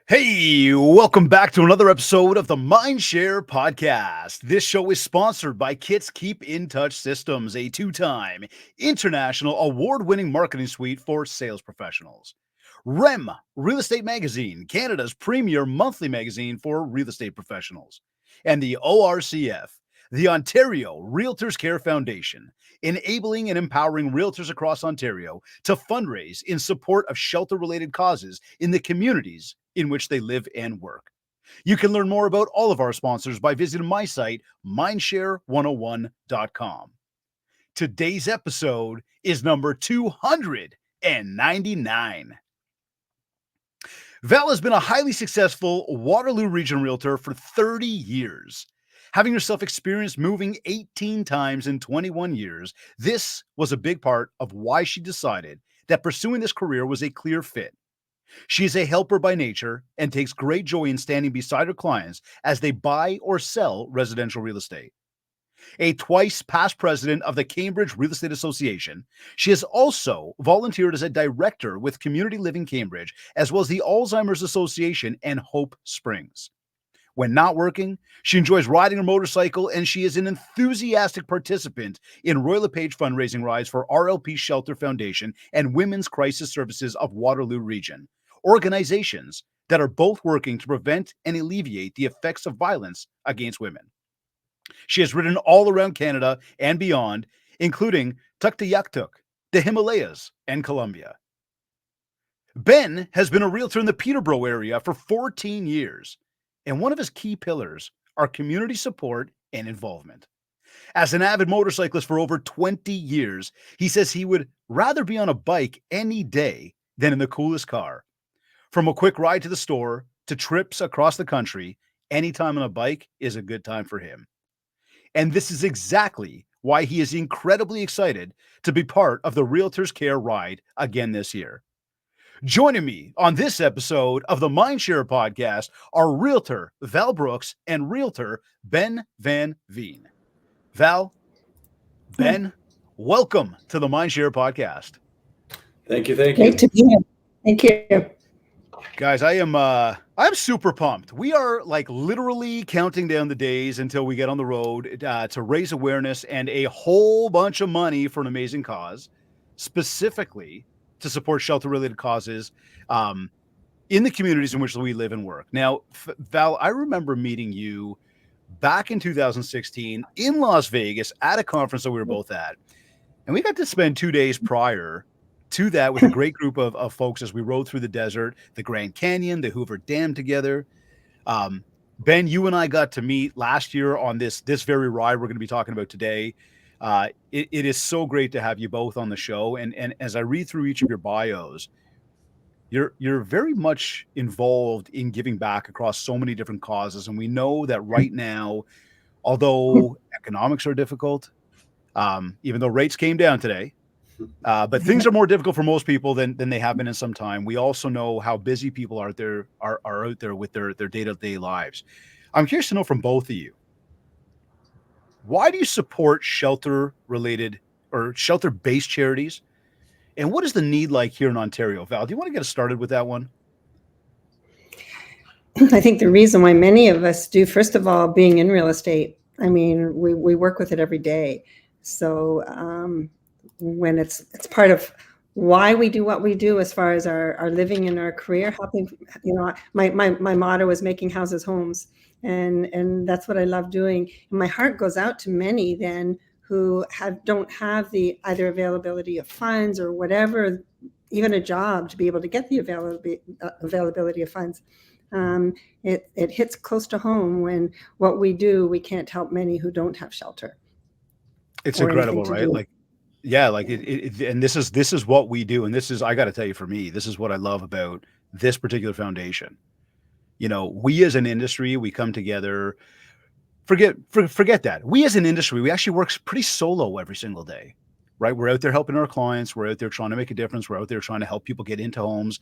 Hey, welcome back to another episode of the MindShare podcast. This show is sponsored by Kit's Keep in Touch Systems, a two-time international award-winning marketing suite for sales professionals. REM, Real Estate Magazine, Canada's premier monthly magazine for real estate professionals. And the ORCF, the Ontario Realtors Care Foundation, enabling and empowering realtors across Ontario to fundraise in support of shelter-related causes in the communities in which they live and work. You can learn more about all of our sponsors by visiting my site, mindshare101.com. Today's episode is number 299. Val has been a highly successful Waterloo Region Realtor for 30 years. Having herself experienced moving 18 times in 21 years, this was a big part of why she decided that pursuing this career was a clear fit. She is a helper by nature and takes great joy in standing beside her clients as they buy or sell residential real estate. A twice past president of the Cambridge Real Estate Association, she has also volunteered as a director with Community Living Cambridge, as well as the Alzheimer's Association and Hope Springs. When not working, she enjoys riding her motorcycle, and she is an enthusiastic participant in Royal Lepage fundraising rides for RLP Shelter Foundation and Women's Crisis Services of Waterloo Region, organizations that are both working to prevent and alleviate the effects of violence against women. She has ridden all around Canada and beyond, including Tuktoyaktuk, the Himalayas, and Colombia. Ben has been a realtor in the Peterborough area for 14 years, and one of his key pillars are community support and involvement. As an avid motorcyclist for over 20 years, he says he would rather be on a bike any day than in the coolest car. From a quick ride to the store to trips across the country, any time on a bike is a good time for him. And this is exactly why he is incredibly excited to be part of the Realtors Care Ride again this year. Joining me on this episode of the MindShare podcast are Realtor Val Brooks and Realtor Ben Van Veen. Val, Ben, welcome to the MindShare podcast. Thank you. Great to be here. Thank you. Guys, I'm super pumped. We are like literally counting down the days until we get on the road to raise awareness and a whole bunch of money for an amazing cause, specifically to support shelter-related causes in the communities in which we live and work. Now, Val, I remember meeting you back in 2016 in Las Vegas at a conference that we were both at, and we got to spend 2 days prior to that with a great group of folks as we rode through the desert, the Grand Canyon, the Hoover Dam together. Ben, you and I got to meet last year on this very ride we're going to be talking about today. It is so great to have you both on the show. And as I read through each of your bios, you're very much involved in giving back across so many different causes. And we know that right now, although economics are difficult, even though rates came down today, but things are more difficult for most people than they have been in some time. We also know how busy people are out there with their day-to-day lives. I'm curious to know from both of you, why do you support shelter-related or shelter-based charities? And what is the need like here in Ontario? Val, do you want to get us started with that one? I think the reason why many of us do, first of all, being in real estate, I mean, we work with it every day. So when it's part of why we do what we do as far as our living and our career, helping, my motto is making houses homes. And that's what I love doing. And my heart goes out to many then who don't have the either availability of funds or whatever, even a job to be able to get the availability of funds. It hits close to home when what we do, we can't help many who don't have shelter. It's incredible, right? Like, yeah, like and this is what we do. And this is, I got to tell you, for me, this is what I love about this particular foundation. You know, we as an industry, we come together, forget that. We as an industry, we actually work pretty solo every single day, right? We're out there helping our clients. We're out there trying to make a difference. We're out there trying to help people get into homes.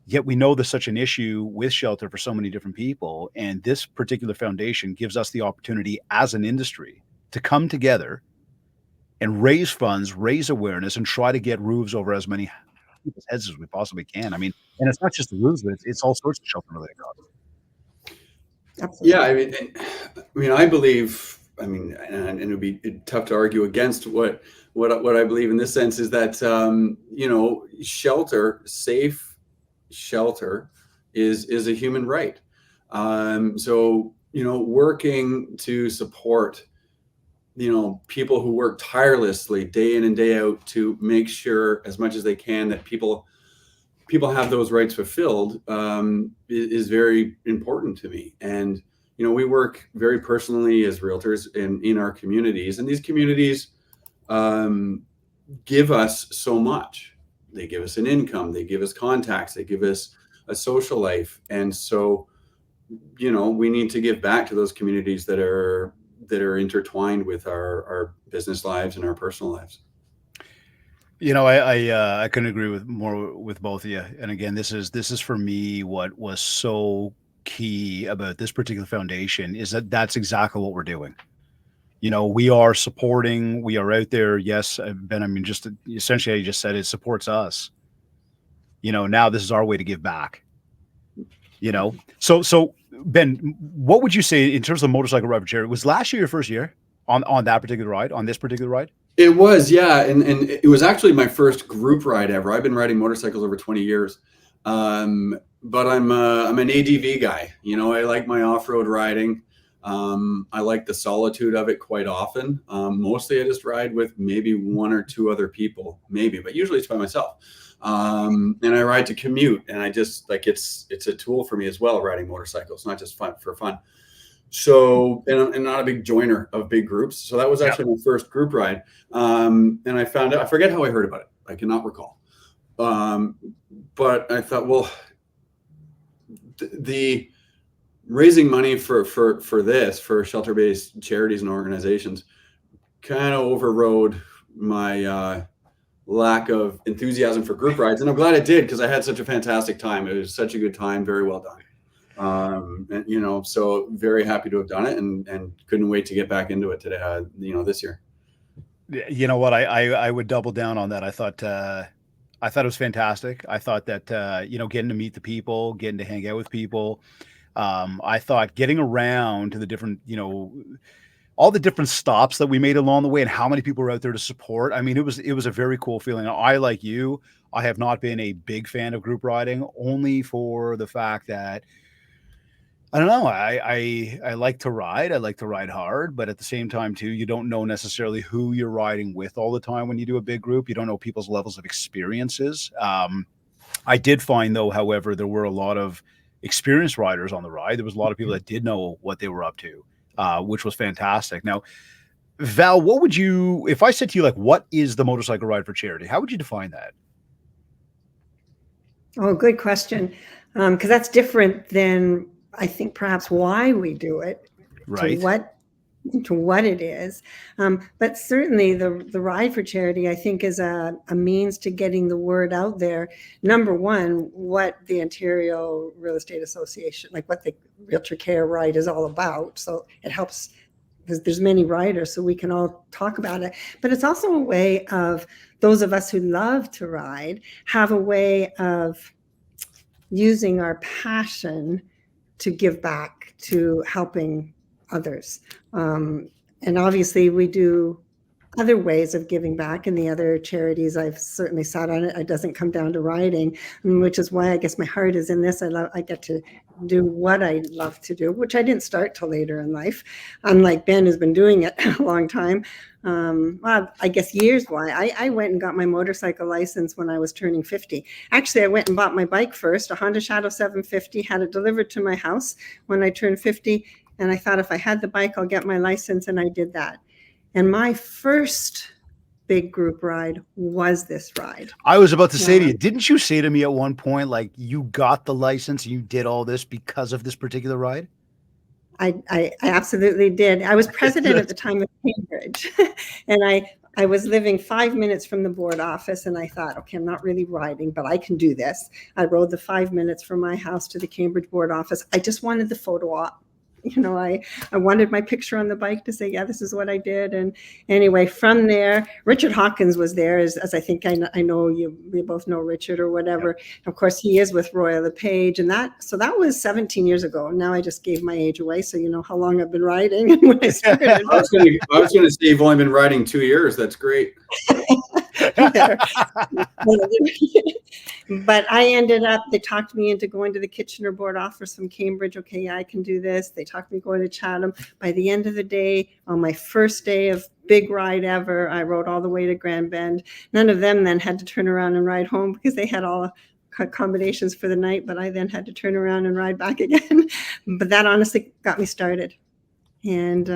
Yet we know there's such an issue with shelter for so many different people. And this particular foundation gives us the opportunity as an industry to come together and raise funds, raise awareness, and try to get roofs over as many people's heads as we possibly can. I mean, and it's not just the roofs, but it's all sorts of shelter related costs. Absolutely. I believe, and it would be tough to argue against what I believe in this sense is that, safe shelter is a human right. So, working to support, people who work tirelessly day in and day out to make sure as much as they can that people have those rights fulfilled, is very important to me. And, we work very personally as realtors in our communities, and these communities give us so much. They give us an income, they give us contacts, they give us a social life. And so, we need to give back to those communities that are intertwined with our business lives and our personal lives. I couldn't agree with both of you. And again, this is for me what was so key about this particular foundation is that that's exactly what we're doing. We are supporting, we are out there. Yes, Ben, I mean, just essentially, how you just said, it supports us. Now this is our way to give back. So Ben, what would you say in terms of motorcycle ride for charity? Was last year your first year on that particular ride, on this particular ride? It was, yeah. And it was actually my first group ride ever. I've been riding motorcycles over 20 years. But I'm an ADV guy. I like my off-road riding. I like the solitude of it quite often. Mostly I just ride with maybe one or two other people, but usually it's by myself. And I ride to commute, and I just it's a tool for me as well, riding motorcycles, not just for fun. So, and I'm not a big joiner of big groups. So that was actually my first group ride. And I found out, I forget how I heard about it. I cannot recall. But I thought, well, the raising money for shelter-based charities and organizations kind of overrode my lack of enthusiasm for group rides. And I'm glad it did, because I had such a fantastic time. It was such a good time. Very well done. And, so very happy to have done it, and couldn't wait to get back into it today, this year. You know what? I would double down on that. I thought it was fantastic. I thought that, getting to meet the people, getting to hang out with people. I thought getting around to the different, all the different stops that we made along the way and how many people were out there to support. I mean, it was a very cool feeling. I, like you, I have not been a big fan of group riding, only for the fact that, I don't know. I like to ride. I like to ride hard, but at the same time too, you don't know necessarily who you're riding with all the time when you do a big group. You don't know people's levels of experiences. I did find, though, however, there were a lot of experienced riders on the ride. There was a lot of people that did know what they were up to, which was fantastic. Now, Val, what would you, if I said to you, like, what is the motorcycle ride for charity? How would you define that? Oh, good question. Because that's different than, I think, perhaps why we do it, right? To what it is. But certainly the ride for charity, I think, is a means to getting the word out there. Number one, what the Ontario Real Estate Association, like what the Realtor Care Ride is all about. So it helps, because there's many riders, so we can all talk about it. But it's also a way of those of us who love to ride have a way of using our passion to give back to helping others. And obviously we do other ways of giving back in the other charities. I've certainly sat on it. It doesn't come down to riding, which is why I guess my heart is in this. I get to do what I love to do, which I didn't start till later in life, unlike Ben, who's been doing it a long time. Well, I guess years why. I went and got my motorcycle license when I was turning 50. Actually, I went and bought my bike first, a Honda Shadow 750, had it delivered to my house when I turned 50. And I thought, if I had the bike, I'll get my license. And I did that. And my first big group ride was this ride. I was about to say to you, didn't you say to me at one point, like, you got the license, you did all this because of this particular ride? I absolutely did. I was president at the time of Cambridge, and I I was living 5 minutes from the board office, and I thought, okay, I'm not really riding, but I can do this. I rode the 5 minutes from my house to the Cambridge board office. I just wanted the photo op. I wanted my picture on the bike to say, yeah, this is what I did. And anyway, from there, Richard Hawkins was there, as I think I know we both know Richard or whatever. Yep. Of course, he is with Royal Lepage, and that was 17 years ago. Now I just gave my age away, so you know how long I've been riding and when I started. I was going to say you've only been riding 2 years. That's great. But I ended up, they talked me into going to the Kitchener board office from Cambridge. Okay, yeah, I can do this. They talked me going to Chatham. By the end of the day, on my first day of big ride ever, I rode all the way to Grand Bend. None of them then had to turn around and ride home because they had all accommodations for the night, but I then had to turn around and ride back again. But that honestly got me started. And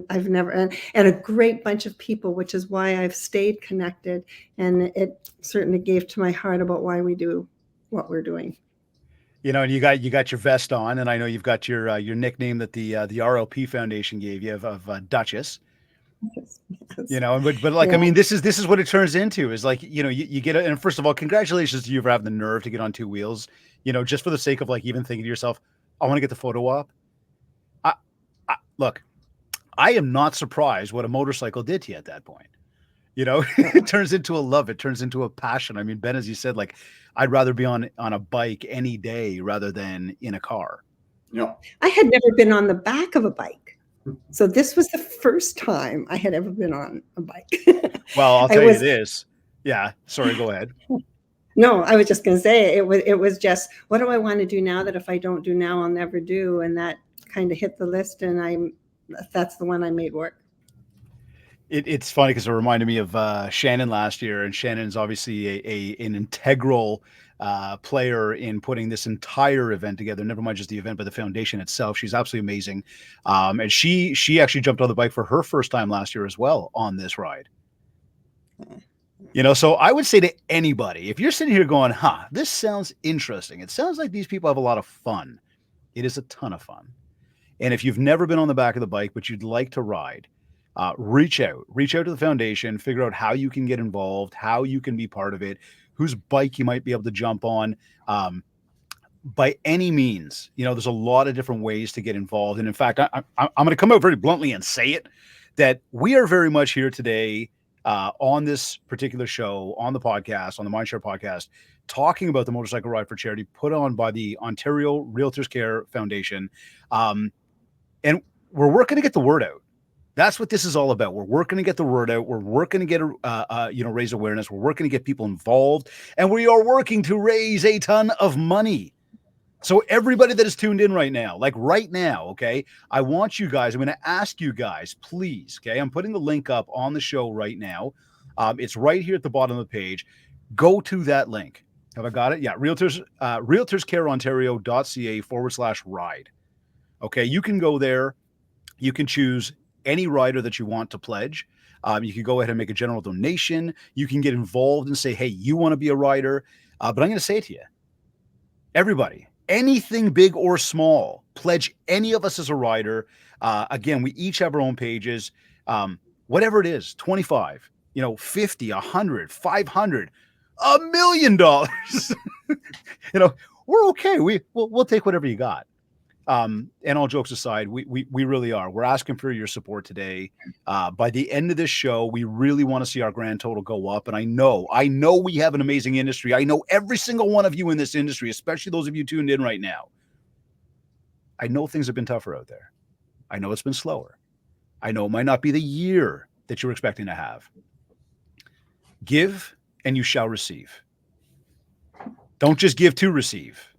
I've never, and a great bunch of people, which is why I've stayed connected. And it certainly gave to my heart about why we do what we're doing. And you got your vest on, and I know you've got your nickname that the RLP Foundation gave you of Duchess. Yes. But like, yeah. I mean, this is what it turns into, is like, you get it. And first of all, congratulations to you for having the nerve to get on 2 wheels, just for the sake of like even thinking to yourself, I want to get the photo op. Look, I am not surprised what a motorcycle did to you at that point. It turns into a love. It turns into a passion. I mean, Ben, as you said, like, I'd rather be on a bike any day rather than in a car. Yeah. I had never been on the back of a bike. So this was the first time I had ever been on a bike. Well, I'll tell you this. Yeah. Sorry, go ahead. No, I was just going to say it was just, what do I want to do now that if I don't do now, I'll never do? And that kind of hit the list, and that's the one I made work. It's funny because it reminded me of Shannon last year, and Shannon's obviously an integral player in putting this entire event together. Never mind just the event, but the foundation itself. She's absolutely amazing, and she actually jumped on the bike for her first time last year as well on this ride. So I would say to anybody, if you're sitting here going, this sounds interesting, it sounds like these people have a lot of fun. It is a ton of fun. And if you've never been on the back of the bike, but you'd like to ride, reach out to the foundation, figure out how you can get involved, how you can be part of it, whose bike you might be able to jump on. By any means, there's a lot of different ways to get involved. And in fact, I'm going to come out very bluntly and say it, that we are very much here today on this particular show, on the podcast, on the MindShare podcast, talking about the motorcycle ride for charity put on by the Ontario Realtors Care Foundation. And we're working to get the word out. That's what this is all about. We're working to get the word out. We're working to get, raise awareness. We're working to get people involved, and we are working to raise a ton of money. So everybody that is tuned in right now, okay, I want you guys, I'm going to ask you guys, please, okay, I'm putting the link up on the show right now. It's right here at the bottom of the page. Go to that link. Have I got it? Yeah. realtorscareontario.ca/ride. Okay. You can go there. You can choose any rider that you want to pledge. You can go ahead and make a general donation. You can get involved and say, hey, you want to be a rider. But I'm going to say it to you, everybody, anything big or small, pledge any of us as a rider. Again, we each have our own pages. Whatever it is, 25, 50, 100, 500, $1 million. We're okay. We'll take whatever you got. And all jokes aside, we really are. We're asking for your support today. By the end of this show, we really want to see our grand total go up. And I know we have an amazing industry. I know every single one of you in this industry, especially those of you tuned in right now. I know things have been tougher out there. I know it's been slower. I know it might not be the year that you're expecting to have. Give and you shall receive. Don't just give to receive.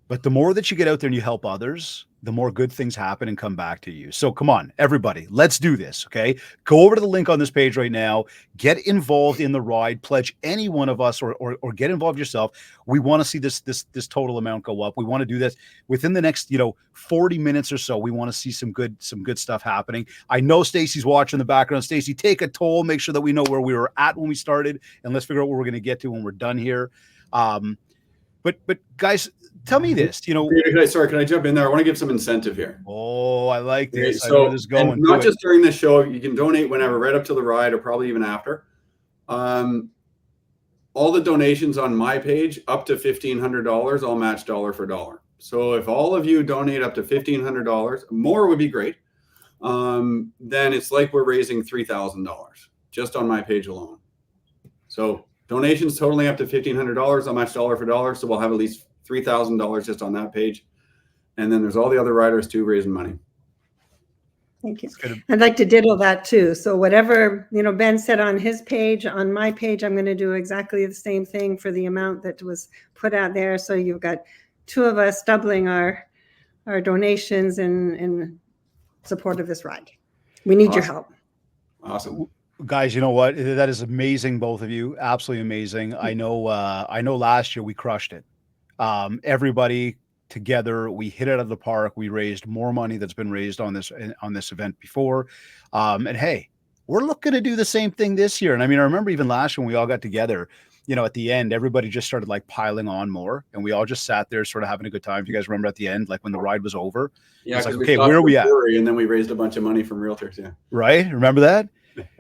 But the more that you get out there and you help others, the more good things happen and come back to you. So come on, everybody, let's do this, okay? Go over to the link on this page right now. Get involved in the ride. Pledge any one of us or get involved yourself. We want to see this total amount go up. We want to do this within the next 40 minutes or so. We want to see some good stuff happening. I know Stacy's watching in the background. Stacy, take a toll. Make sure that we know where we were at when we started, and let's figure out where we're going to get to when we're done here. But guys, tell me this. Sorry, can I jump in there? I want to give some incentive here. Oh, I like this. Okay, I know where this is going. And not just during the show. You can donate whenever, right up to the ride, or probably even after. All the donations on my page up to $1,500, I'll match dollar for dollar. So if all of you donate up to $1,500, more would be great. Then it's like we're raising $3,000 just on my page alone. So donations totally up to $1,500, I'll match dollar for dollar. So we'll have at least $3,000 just on that page. And then there's all the other riders too raising money. Thank you. I'd like to diddle that too. So whatever, Ben said on his page, on my page, I'm going to do exactly the same thing for the amount that was put out there. So you've got two of us doubling our donations in support of this ride. We need your help. Awesome. Guys, you know what? That is amazing, both of you. Absolutely amazing. I know last year we crushed it. Everybody together, we hit it out of the park. We raised more money that's been raised on this event before. And hey, we're looking to do the same thing this year. And I mean, I remember even last year when we all got together, at the end, everybody just started like piling on more, and we all just sat there sort of having a good time. If you guys remember at the end, like when the ride was over, yeah, it's like, okay, where are we at? And then we raised a bunch of money from realtors. Yeah. Right. Remember that?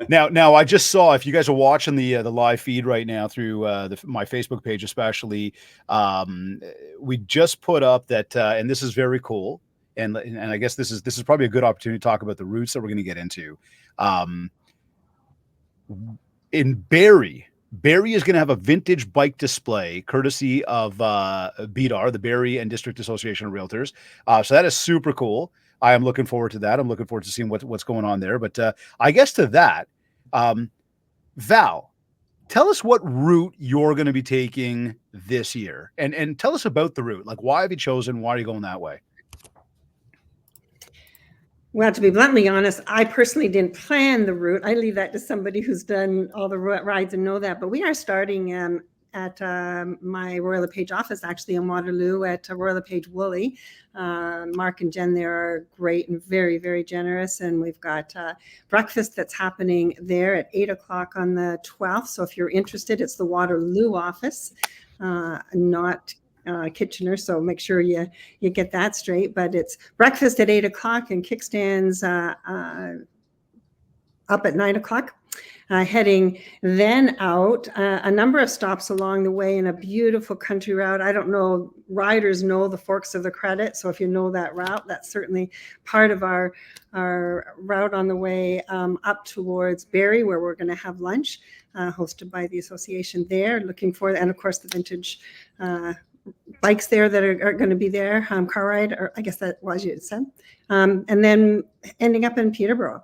Now I just saw, if you guys are watching the live feed right now through my Facebook page, especially, we just put up that, and this is very cool. And I guess this is probably a good opportunity to talk about the routes that we're going to get into. In Barrie is going to have a vintage bike display courtesy of BDAR, the Barrie and District Association of Realtors. So that is super cool. I am looking forward to that. I'm looking forward to seeing what's going on there. But I guess to that, Val, tell us what route you're going to be taking this year, and tell us about the route. Like, why have you chosen? Why are you going that way? Well, to be bluntly honest, I personally didn't plan the route. I leave that to somebody who's done all the rides and know that. But we are starting at my Royal Lepage office, actually in Waterloo, at Royal Lepage Woolley. Mark and Jen there are great and very, very generous. And we've got breakfast that's happening there at 8 o'clock on the 12th. So if you're interested, it's the Waterloo office, not Kitchener. So make sure you get that straight. But it's breakfast at 8 o'clock and kickstands up at 9 o'clock. Heading then out, a number of stops along the way in a beautiful country route. I don't know, riders know the Forks of the Credit. So if you know that route, that's certainly part of our route on the way up towards Barrie, where we're going to have lunch, hosted by the association there. Looking forward, and of course the vintage bikes there that are going to be there, car ride, or I guess that was you said. And then ending up in Peterborough.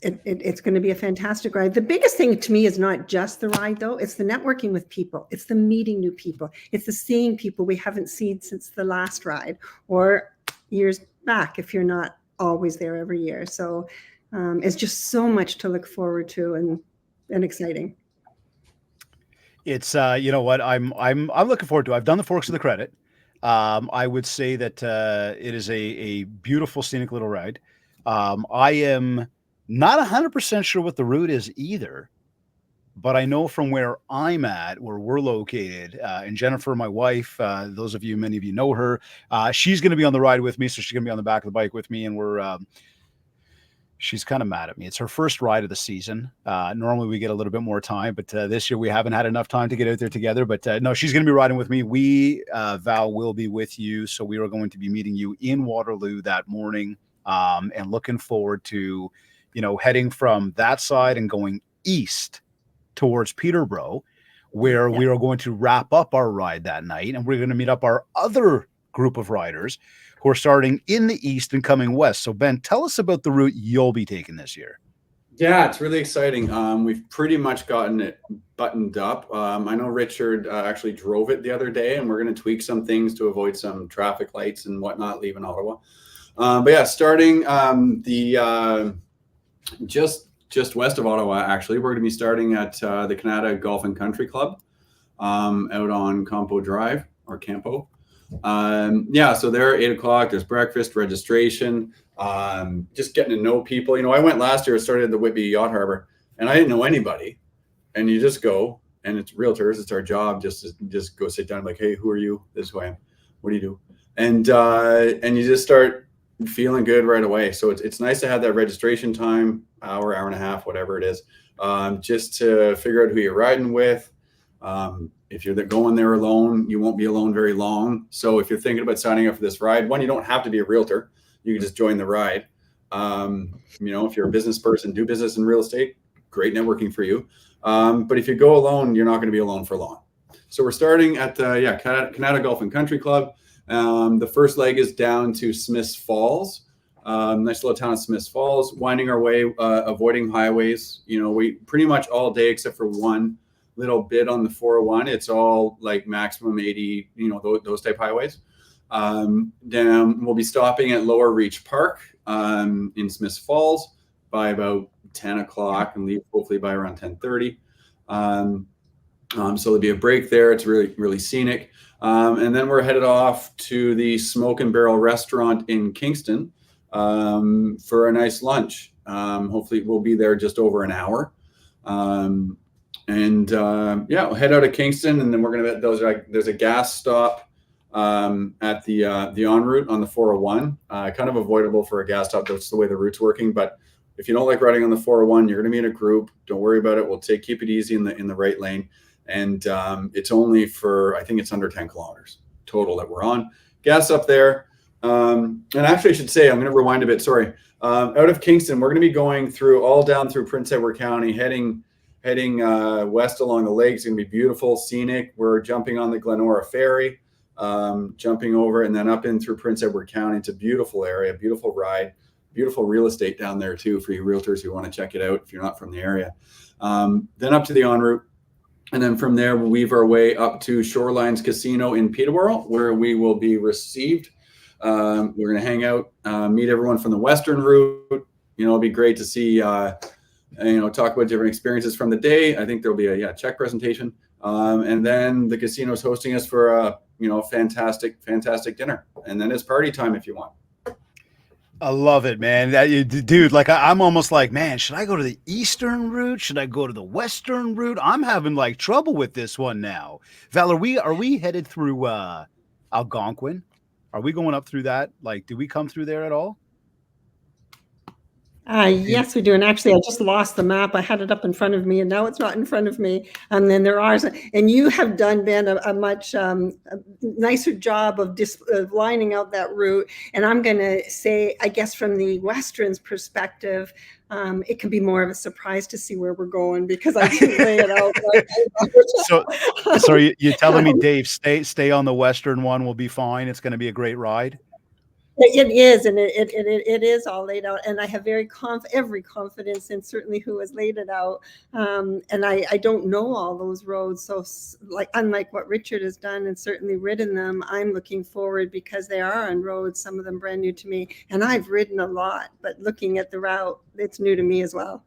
It's going to be a fantastic ride. The biggest thing to me is not just the ride, though. It's the networking with people. It's the meeting new people. It's the seeing people we haven't seen since the last ride or years back if you're not always there every year. So it's just so much to look forward to and exciting. It's you know what, I'm looking forward to. I've done the Forks of the Credit. I would say that it is a beautiful scenic little ride. I am not 100% sure what the route is either, but I know from where I'm at, where we're located, and Jennifer, my wife, many of you know her, she's going to be on the ride with me. So she's going to be on the back of the bike with me, and she's kind of mad at me. It's her first ride of the season. Normally we get a little bit more time, but this year we haven't had enough time to get out there together. But no, she's going to be riding with me. We, Val, will be with you. So we are going to be meeting you in Waterloo that morning, and looking forward to, heading from that side and going east towards Peterborough, where we are going to wrap up our ride that night. And we're going to meet up our other group of riders who are starting in the east and coming west. So Ben, tell us about the route you'll be taking this year. Yeah, it's really exciting. We've pretty much gotten it buttoned up. I know Richard actually drove it the other day, and we're going to tweak some things to avoid some traffic lights and whatnot leaving Ottawa. But yeah, starting just west of Ottawa, actually, we're going to be starting at the Canada Golf and Country Club out on Campo Drive, or Campo. So there at 8 o'clock, there's breakfast, registration, just getting to know people. I went last year, started at the Whitby Yacht Harbor, and I didn't know anybody. And you just go and it's realtors. It's our job just to go sit down, like, hey, who are you? This is who I am. What do you do? And you just start feeling good right away. So it's nice to have that registration time, hour and a half, whatever it is, just to figure out who you're riding with. If you're going there alone, you won't be alone very long. So if you're thinking about signing up for this ride, one, you don't have to be a realtor. You can just join the ride. If you're a business person, do business in real estate, great networking for you. But if you go alone, you're not going to be alone for long. So we're starting at Canada Golf and Country Club. The first leg is down to Smiths Falls, nice little town of Smiths Falls, winding our way, avoiding highways. We pretty much all day except for one little bit on the 401. It's all like maximum 80, those type highways. Then we'll be stopping at Lower Reach Park in Smiths Falls by about 10 o'clock and leave hopefully by around 10:30. So there'll be a break there. It's really, really scenic. And then we're headed off to the Smoke and Barrel restaurant in Kingston for a nice lunch. Hopefully we'll be there just over an hour. We'll head out of Kingston, and then we're going to, there's a gas stop at the en route on the 401, kind of avoidable for a gas stop. That's the way the route's working. But if you don't like riding on the 401, you're going to be in a group. Don't worry about it. We'll keep it easy in the right lane. And it's only for, I think it's under 10 kilometers total that we're on. Gas up there. And actually I should say, I'm going to rewind a bit. Sorry. Out of Kingston, we're going to be going all down through Prince Edward County, heading west along the lake. It's going to be beautiful, scenic. We're jumping on the Glenora Ferry, jumping over and then up in through Prince Edward County. It's a beautiful area, beautiful ride, beautiful real estate down there too for you realtors who want to check it out if you're not from the area. Then up to the en route. And then from there, we'll weave our way up to Shorelines Casino in Peterborough, where we will be received. We're going to hang out, meet everyone from the Western route. It'll be great to see, talk about different experiences from the day. I think there'll be a check presentation. And then the casino is hosting us for a fantastic dinner. And then it's party time if you want. I love it, man. Dude, like I'm almost like, man, should I go to the eastern route? Should I go to the western route? I'm having like trouble with this one now. Val, are we headed through Algonquin? Are we going up through that? Like, do we come through there at all? Yes, we do. And actually, I just lost the map. I had it up in front of me, and now it's not in front of me. And then there are, and you have done, Ben, a much nicer job of lining out that route. And I'm going to say, I guess from the Western's perspective, it can be more of a surprise to see where we're going because I didn't lay it out. So you're telling me, Dave, stay on the Western one. We'll be fine. It's going to be a great ride. It is, and it is all laid out, and I have every confidence in certainly who has laid it out. And I don't know all those roads, so unlike what Richard has done and certainly ridden them, I'm looking forward because they are on roads, some of them brand new to me, and I've ridden a lot, but looking at the route, it's new to me as well.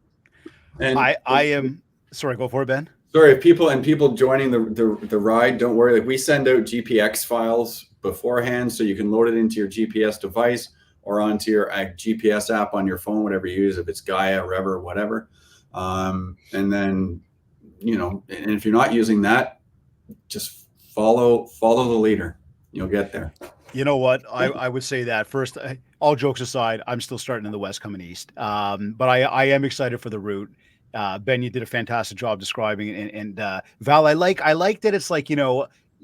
And I am sorry. Go for it, Ben. Sorry, if people joining the ride, don't worry. Like we send out GPX files beforehand, so you can load it into your GPS device or onto your GPS app on your phone, whatever you use, if it's Gaia, Rever, whatever. And then, and if you're not using that, just follow the leader. You'll get there. You know what? I would say that first, all jokes aside, I'm still starting in the west coming east. But I am excited for the route. Ben, you did a fantastic job describing it. And Val, I like that it's like,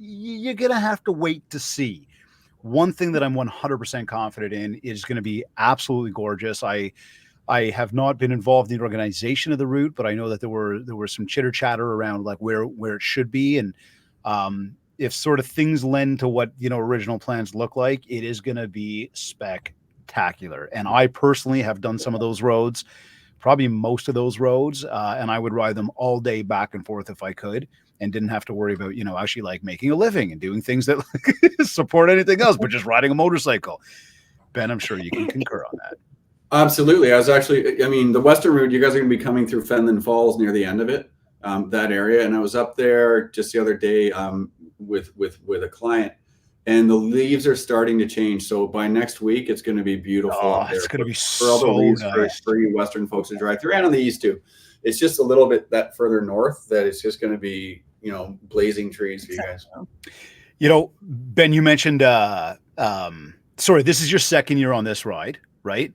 you're going to have to wait to see. One thing that I'm 100% confident in is going to be absolutely gorgeous. I have not been involved in the organization of the route, but I know that there were some chitter chatter around like where it should be. And if sort of things lend to what, original plans look like, it is going to be spectacular. And I personally have done some of those roads, probably most of those roads, and I would ride them all day back and forth if I could, and didn't have to worry about, actually like making a living and doing things that support anything else, but just riding a motorcycle. Ben, I'm sure you can concur on that. Absolutely. The Western route, you guys are going to be coming through Fenland Falls near the end of it, that area. And I was up there just the other day with a client, and the leaves are starting to change. So by next week, it's going to be beautiful. Oh, it's going to be for all the leaves nice for you Western folks to drive through, and on the east too. it's just a little bit that further north that it's just going to be, you know, blazing trees for you guys. You know, Ben, you mentioned, sorry, this is your second year on this ride, right?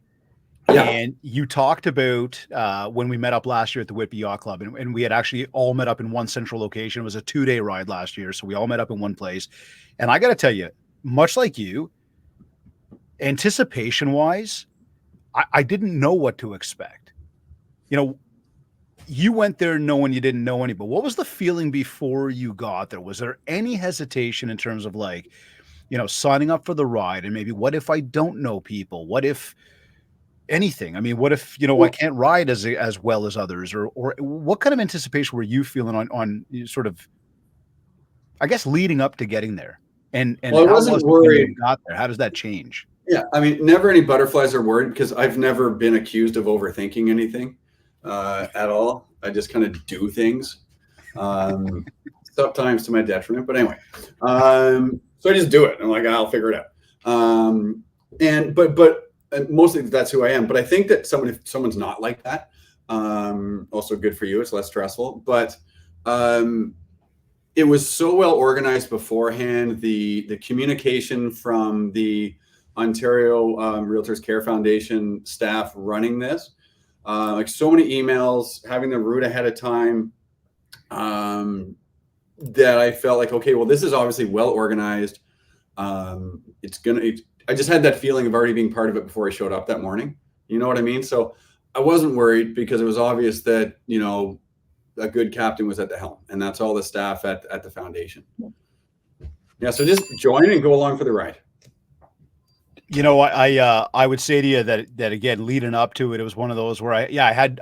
Yeah. And you talked about when we met up last year at the Whitby Yacht Club, and we had actually all met up in one central location. It was a 2-day ride last year, so we all met up in one place. And I got to tell you, much like you, anticipation-wise, I didn't know what to expect. You know, you went there knowing you didn't know anybody. What was the feeling before you got there? Was there any hesitation in terms of like, you know, signing up for the ride and maybe what if I don't know people? What if anything? I mean, what if, you know, I can't ride as well as others, or what kind of anticipation were you feeling on sort of, I guess, leading up to getting there? And Well, I how wasn't was it when worried. you got there? How does that change? Yeah, I mean, never any butterflies are worried because I've never been accused of overthinking anything at all. I just kind of do things, sometimes to my detriment. But anyway, so I just do it. I'm like, I'll figure it out. But mostly that's who I am. But I think that if someone's not like that, also good for you. It's less stressful. But it was so well organized beforehand. The communication from the Ontario Realtors Care Foundation staff running this, like so many emails, having the route ahead of time, that I felt like, okay, well, this is obviously well organized. I just had that feeling of already being part of it before I showed up that morning. You know what I mean? So I wasn't worried because it was obvious that, you know, a good captain was at the helm, and that's all the staff at the foundation. Yeah. So just join and go along for the ride. You know, I would say to you that again, leading up to it, it was one of those where I had,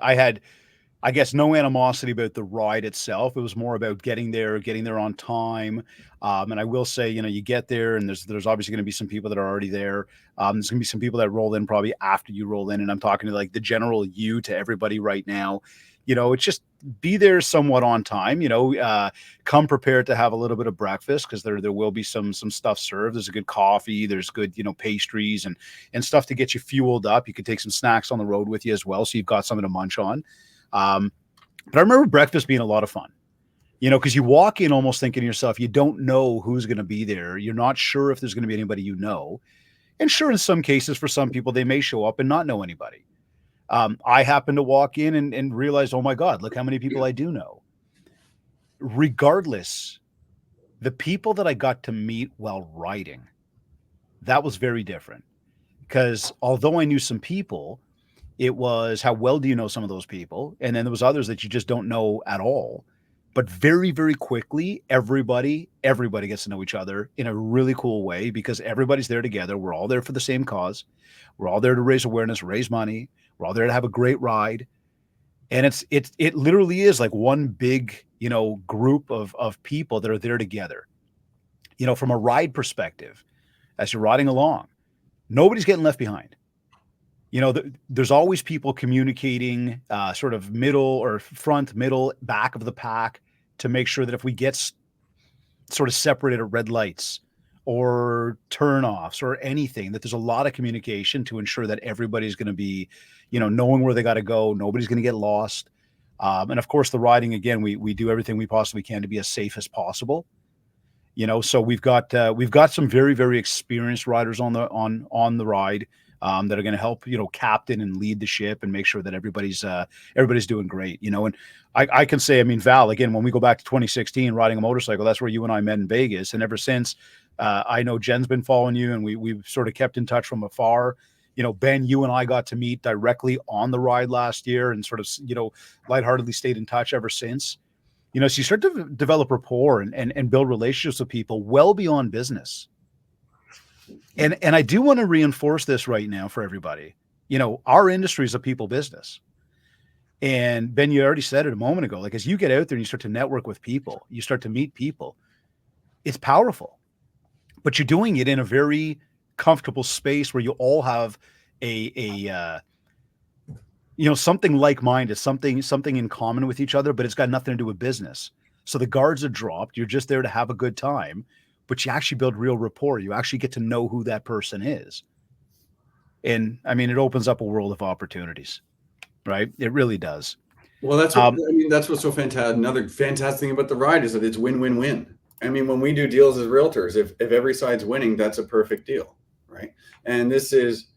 I guess, no animosity about the ride itself. It was more about getting there on time. And I will say, you know, you get there and there's obviously going to be some people that are already there. There's going to be some people that roll in probably after you roll in. And I'm talking to like the general you to everybody right now. You know, it's just be there somewhat on time, you know, come prepared to have a little bit of breakfast because there will be some stuff served. There's a good coffee, there's good, you know, pastries and stuff to get you fueled up. You could take some snacks on the road with you as well. So you've got something to munch on. But I remember breakfast being a lot of fun, you know, because you walk in almost thinking to yourself, you don't know who's going to be there. You're not sure if there's going to be anybody you know. And sure, in some cases, for some people, they may show up and not know anybody. I happened to walk in and realized, oh my God, look how many people I do know. Regardless, the people that I got to meet while riding, that was very different. Because although I knew some people, it was how well do you know some of those people? And then there was others that you just don't know at all. But very, very quickly, everybody gets to know each other in a really cool way because everybody's there together. We're all there for the same cause. We're all there to raise awareness, raise money. We're all there to have a great ride. And it literally is like one big, you know, group of people that are there together. You know, from a ride perspective, as you're riding along, nobody's getting left behind. You know, there's always people communicating sort of middle or front, middle, back of the pack to make sure that if we get sort of separated at red lights or turnoffs or anything, that there's a lot of communication to ensure that everybody's going to be, you know, knowing where they got to go. Nobody's going to get lost. And of course, the riding, again, we do everything we possibly can to be as safe as possible. You know, so we've got some very, very experienced riders on the ride. That are going to help, you know, captain and lead the ship and make sure that everybody's doing great, you know. And I can say, I mean, Val, again, when we go back to 2016 riding a motorcycle, that's where you and I met in Vegas. And ever since, I know Jen's been following you and we've sort of kept in touch from afar. You know, Ben, you and I got to meet directly on the ride last year and sort of, you know, lightheartedly stayed in touch ever since. You know, so you start to develop rapport and build relationships with people well beyond business. And I do want to reinforce this right now for everybody. You know, our industry is a people business. And Ben, you already said it a moment ago, like as you get out there and you start to network with people, you start to meet people, it's powerful. But you're doing it in a very comfortable space where you all have a you know, something like-minded, something in common with each other, but it's got nothing to do with business. So the guards are dropped. You're just there to have a good time. But you actually build real rapport. You actually get to know who that person is. And I mean, it opens up a world of opportunities, right? It really does. Well, that's what I mean. That's what's so fantastic. Another fantastic thing about the ride is that it's win-win-win. I mean, when we do deals as realtors, if every side's winning, that's a perfect deal, right? And this is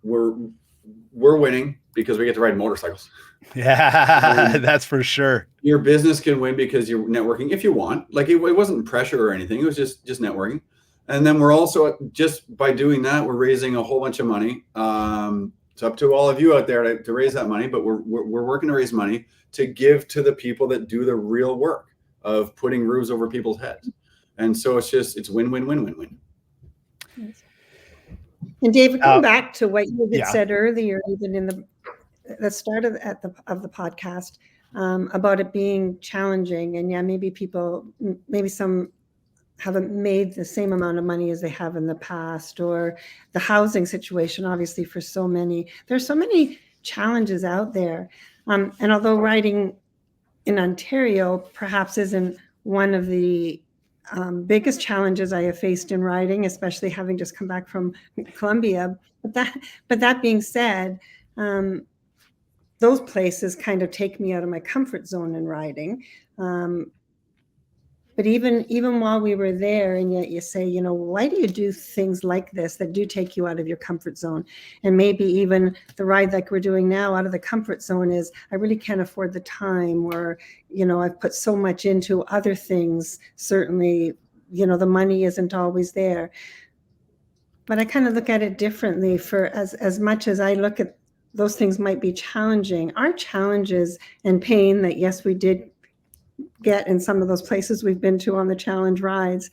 we're winning because we get to ride motorcycles. Yeah, that's for sure. Your business can win because you're networking if you want. Like it wasn't pressure or anything. It was just networking. And then we're also, just by doing that, we're raising a whole bunch of money. It's up to all of you out there to raise that money, but we're working to raise money to give to the people that do the real work of putting roofs over people's heads. And so it's win-win-win-win-win. And David, going back to what you had Yeah. said earlier, even in the start of the podcast, about it being challenging, and yeah, maybe some haven't made the same amount of money as they have in the past, or the housing situation, obviously, for so many. There's so many challenges out there. And although riding in Ontario perhaps isn't one of the biggest challenges I have faced in riding, especially having just come back from Colombia. But that being said, those places kind of take me out of my comfort zone in riding. But even while we were there, and yet you say, you know, why do you do things like this that do take you out of your comfort zone? And maybe even the ride like we're doing now out of the comfort zone is, I really can't afford the time, or, you know, I've put so much into other things. Certainly, you know, the money isn't always there. But I kind of look at it differently. For as much as I look at those things might be challenging, our challenges and pain that, yes, we did get in some of those places we've been to on the challenge rides,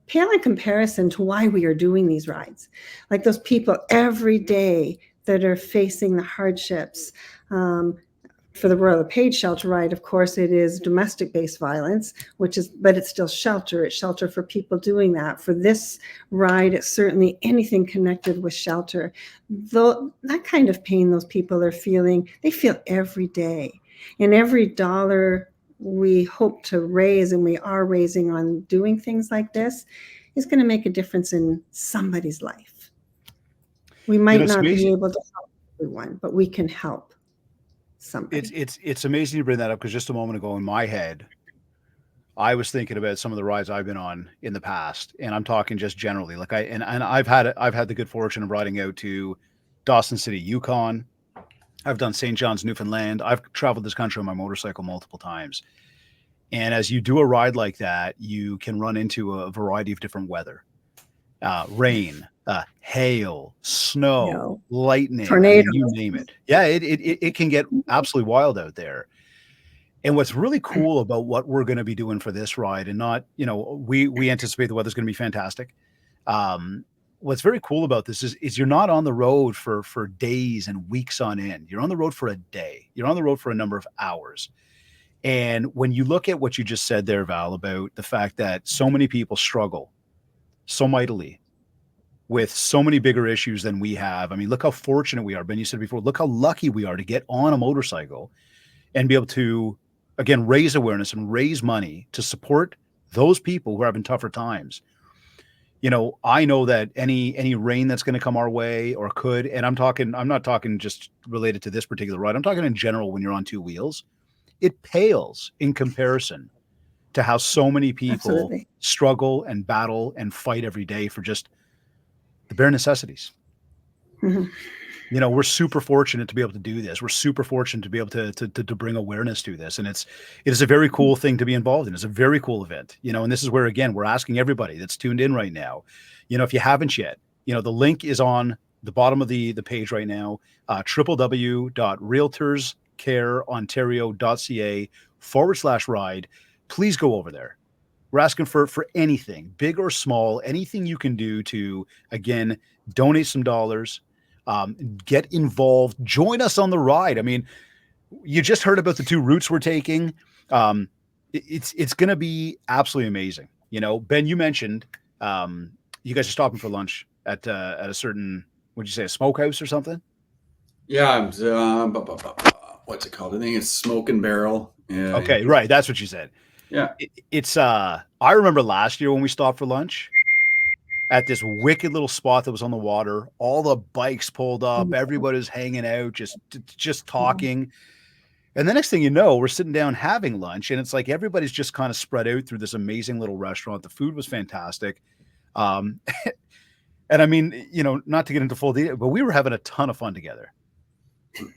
pale in comparison to why we are doing these rides. Like those people every day that are facing the hardships. For the Royal Lepage shelter ride, of course, it is domestic-based violence, but it's still shelter. It's shelter for people doing that. For this ride, it's certainly anything connected with shelter. Though that kind of pain those people are feeling, they feel every day. And every dollar we hope to raise, and we are raising on doing things like this, is going to make a difference in somebody's life. We might not be able to help everyone, but we can help somebody. It's amazing you bring that up, because just a moment ago in my head, I was thinking about some of the rides I've been on in the past, and I'm talking just generally. Like I've had the good fortune of riding out to Dawson City, Yukon. I've done St. John's, Newfoundland. I've traveled this country on my motorcycle multiple times. And as you do a ride like that, you can run into a variety of different weather, rain, hail, snow, lightning, tornadoes. I mean, you name it. Yeah, it can get absolutely wild out there. And what's really cool about what we're going to be doing for this ride, and not, you know, we anticipate the weather's going to be fantastic. What's very cool about this is you're not on the road for days and weeks on end. You're on the road for a day. You're on the road for a number of hours. And when you look at what you just said there, Val, about the fact that so many people struggle so mightily with so many bigger issues than we have. I mean, look how fortunate we are. Ben, you said before, look how lucky we are to get on a motorcycle and be able to, again, raise awareness and raise money to support those people who are having tougher times. You know, I know that any rain that's going to come our way, or could, and I'm not talking just related to this particular ride. I'm talking in general when you're on two wheels. It pales in comparison to how so many people struggle and battle and fight every day for just the bare necessities. Mm-hmm. You know, we're super fortunate to be able to do this. We're super fortunate to be able to bring awareness to this. And it is a very cool thing to be involved in. It's a very cool event, you know, and this is where, again, we're asking everybody that's tuned in right now, you know, if you haven't yet, you know, the link is on the bottom of the page right now, www.realtorscareontario.ca/ride. Please go over there. We're asking for anything, big or small, anything you can do to, again, donate some dollars, get involved, join us on the ride. I mean, you just heard about the two routes we're taking. It's going to be absolutely amazing. You know, Ben, you mentioned you guys are stopping for lunch at a certain, what'd you say, a smokehouse or something? Yeah, what's it called? I think it's Smoke and Barrel. Yeah. Okay, right. That's what you said. Yeah. It's I remember last year when we stopped for lunch at this wicked little spot that was on the water, all the bikes pulled up, everybody's hanging out, just talking. And the next thing you know, we're sitting down having lunch, and it's like everybody's just kind of spread out through this amazing little restaurant. The food was fantastic. Um, and I mean, not to get into full detail, but we were having a ton of fun together.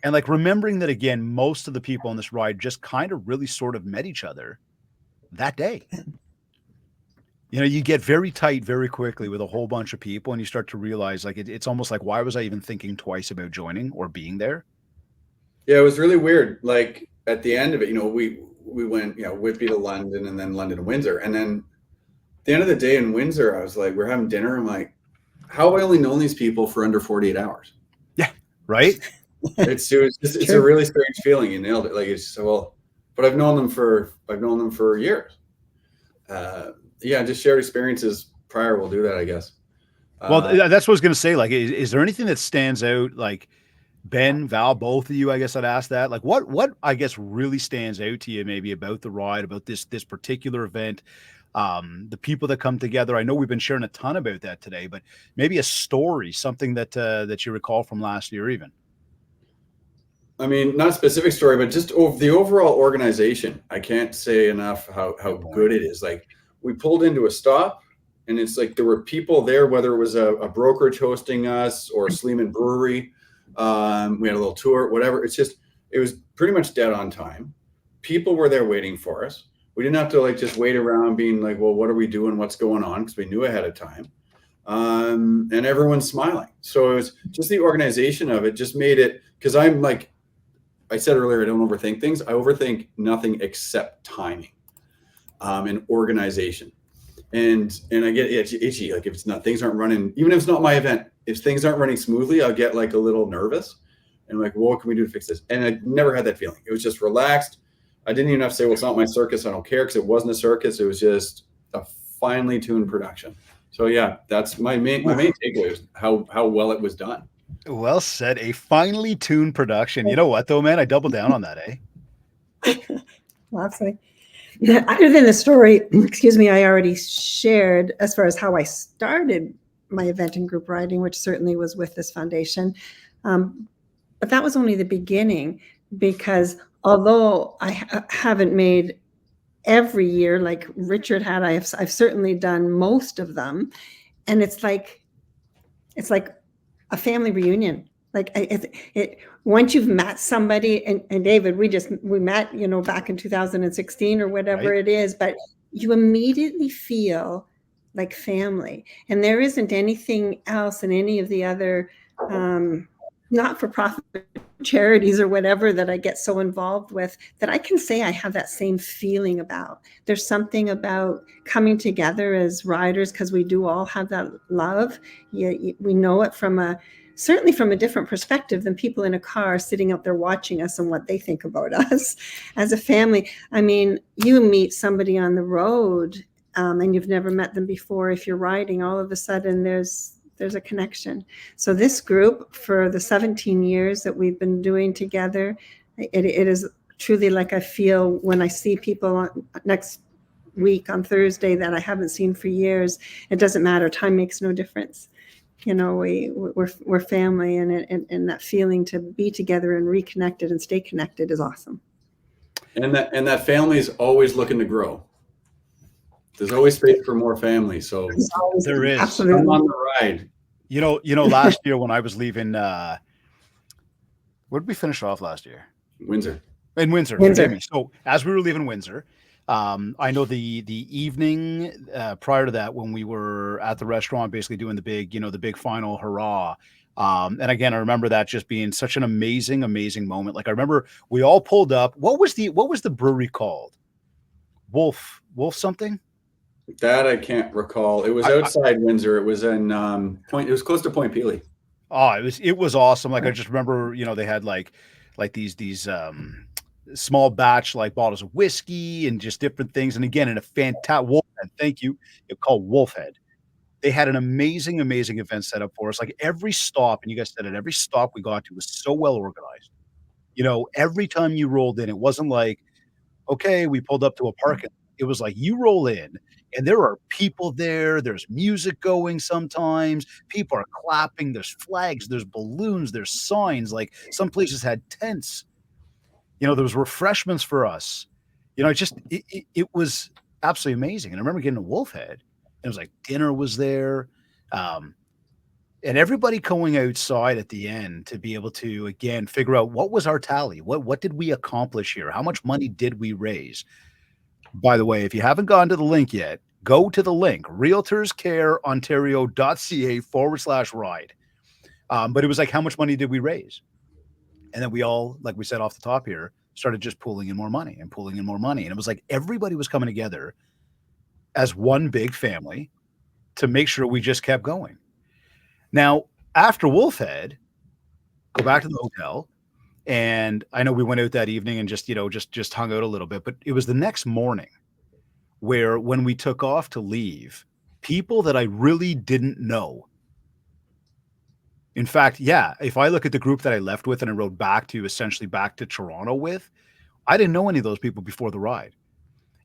And like remembering that again, most of the people on this ride just kind of really sort of met each other that day. You get very tight very quickly with a whole bunch of people, and you start to realize like it's almost like, why was I even thinking twice about joining or being there? Yeah, it was really weird. Like at the end of it, we went, Whitby to London and then London to Windsor. And then at the end of the day in Windsor, I was like, we're having dinner. I'm like, how have I only known these people for under 48 hours? Yeah. Right. It's a really strange feeling. You nailed it. Like it's so well, but I've known them for years. Yeah, just shared experiences prior will do that, I guess. Well, that's what I was going to say. Like, is there anything that stands out? Like Ben, Val, both of you, I guess I'd ask that. Like, what I guess really stands out to you, maybe about the ride, about this particular event, the people that come together. I know we've been sharing a ton about that today, but maybe a story, something that you recall from last year, even. I mean, not a specific story, but just the overall organization. I can't say enough how good it is. Like we pulled into a stop, and it's like there were people there, whether it was a brokerage hosting us or Sleeman Brewery. We had a little tour, whatever. It was pretty much dead on time. People were there waiting for us. We didn't have to like just wait around being like, well, what are we doing? What's going on? Because we knew ahead of time. And everyone's smiling. So it was just the organization of it just made it, because I'm like, I said earlier, I don't overthink things. I overthink nothing except timing and organization. And I get itchy. Like if it's not, things aren't running, even if it's not my event, if things aren't running smoothly, I'll get like a little nervous and like, well, what can we do to fix this? And I never had that feeling. It was just relaxed. I didn't even have to say, well, it's not my circus. I don't care, because it wasn't a circus. It was just a finely tuned production. So yeah, that's my main takeaway is how well it was done. Well said. A finely tuned production. You know what, though, man? I doubled down on that, eh? Lots of. Other than the story, excuse me, I already shared as far as how I started my event and group riding, which certainly was with this foundation. But that was only the beginning, because although I haven't made every year like Richard had, I've certainly done most of them. And it's like a family reunion. Like once you've met somebody, and David, we met, back in 2016 or whatever Right. it is, but you immediately feel like family. And there isn't anything else in any of the other not-for-profit charities or whatever that I get so involved with that I can say I have that same feeling about. There's something about coming together as riders, because we do all have that love. We know it certainly from a different perspective than people in a car sitting out there watching us and what they think about us as a family. I mean, you meet somebody on the road and you've never met them before. If you're riding, all of a sudden there's a connection. So this group, for the 17 years that we've been doing together, it is truly like I feel when I see people next week on Thursday that I haven't seen for years. It doesn't matter. Time makes no difference. We're family, and that feeling to be together and reconnected and stay connected is awesome. And that family is always looking to grow. There's always space for more family. So there is. Absolutely. I'm on the ride. Last year when I was leaving, where did we finish off last year? Windsor. In Windsor. Forgive me. So as we were leaving Windsor, I know the evening prior to that, when we were at the restaurant, basically doing the big final hurrah. And again, I remember that just being such an amazing, amazing moment. Like I remember we all pulled up. What was the brewery called? Wolf something? That I can't recall. It was outside Windsor. It was in Point. It was close to Point Pelee. Oh, it was awesome. Like I just remember, they had like these small batch like bottles of whiskey and just different things. And again, in a fantastic Wolfhead, thank you. It's called Wolfhead. They had an amazing, amazing event set up for us. Like every stop, and you guys said it, every stop we got to was so well organized. Every time you rolled in, it wasn't like, okay, we pulled up to a parking. It was like you roll in and there are people there. There's music going sometimes. People are clapping. There's flags. There's balloons. There's signs. Like some places had tents. There was refreshments for us. It was absolutely amazing. And I remember getting to Wolfhead, and it was like dinner was there. And everybody going outside at the end to be able to, again, figure out what was our tally? What did we accomplish here? How much money did we raise? By the way, if you haven't gone to the link yet, go to the link, realtorscareontario.ca/ride. But it was like, how much money did we raise? And then we all, like we said off the top here, started just pulling in more money and pulling in more money. And it was like everybody was coming together as one big family to make sure we just kept going. Now, after Wolfhead, go back to the hotel. And I know we went out that evening and just hung out a little bit, but it was the next morning where when we took off to leave, people that I really didn't know. In fact, yeah, if I look at the group that I left with and I rode back to Toronto with, I didn't know any of those people before the ride.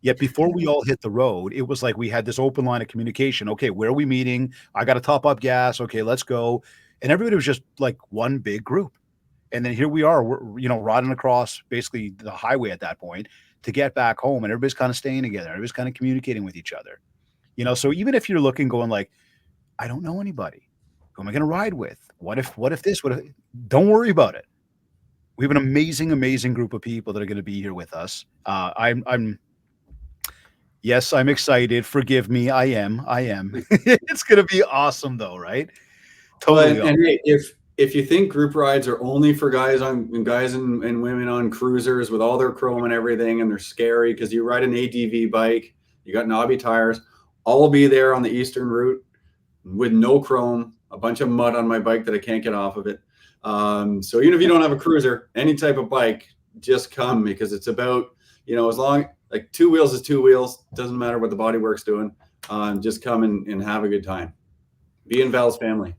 Yet before we all hit the road, it was like we had this open line of communication. Okay, where are we meeting? I got to top up gas. Okay, let's go. And everybody was just like one big group. And then here we are, we're riding across basically the highway at that point to get back home, and everybody's kind of staying together. Everybody's kind of communicating with each other. So even if you're looking, going like, I don't know anybody. Who am I going to ride with? What if this? Don't worry about it. We have an amazing, amazing group of people that are going to be here with us. Yes, I'm excited. Forgive me. I am. It's going to be awesome though, right? Totally. And hey, if you think group rides are only for guys and women on cruisers with all their chrome and everything, and they're scary because you ride an ADV bike, you got knobby tires, I'll be there on the eastern route with no chrome, a bunch of mud on my bike that I can't get off of it. So even if you don't have a cruiser, any type of bike, just come, because it's about, as long, like 2 wheels is 2 wheels, doesn't matter what the bodywork's doing. Just come and have a good time. Be in Val's family.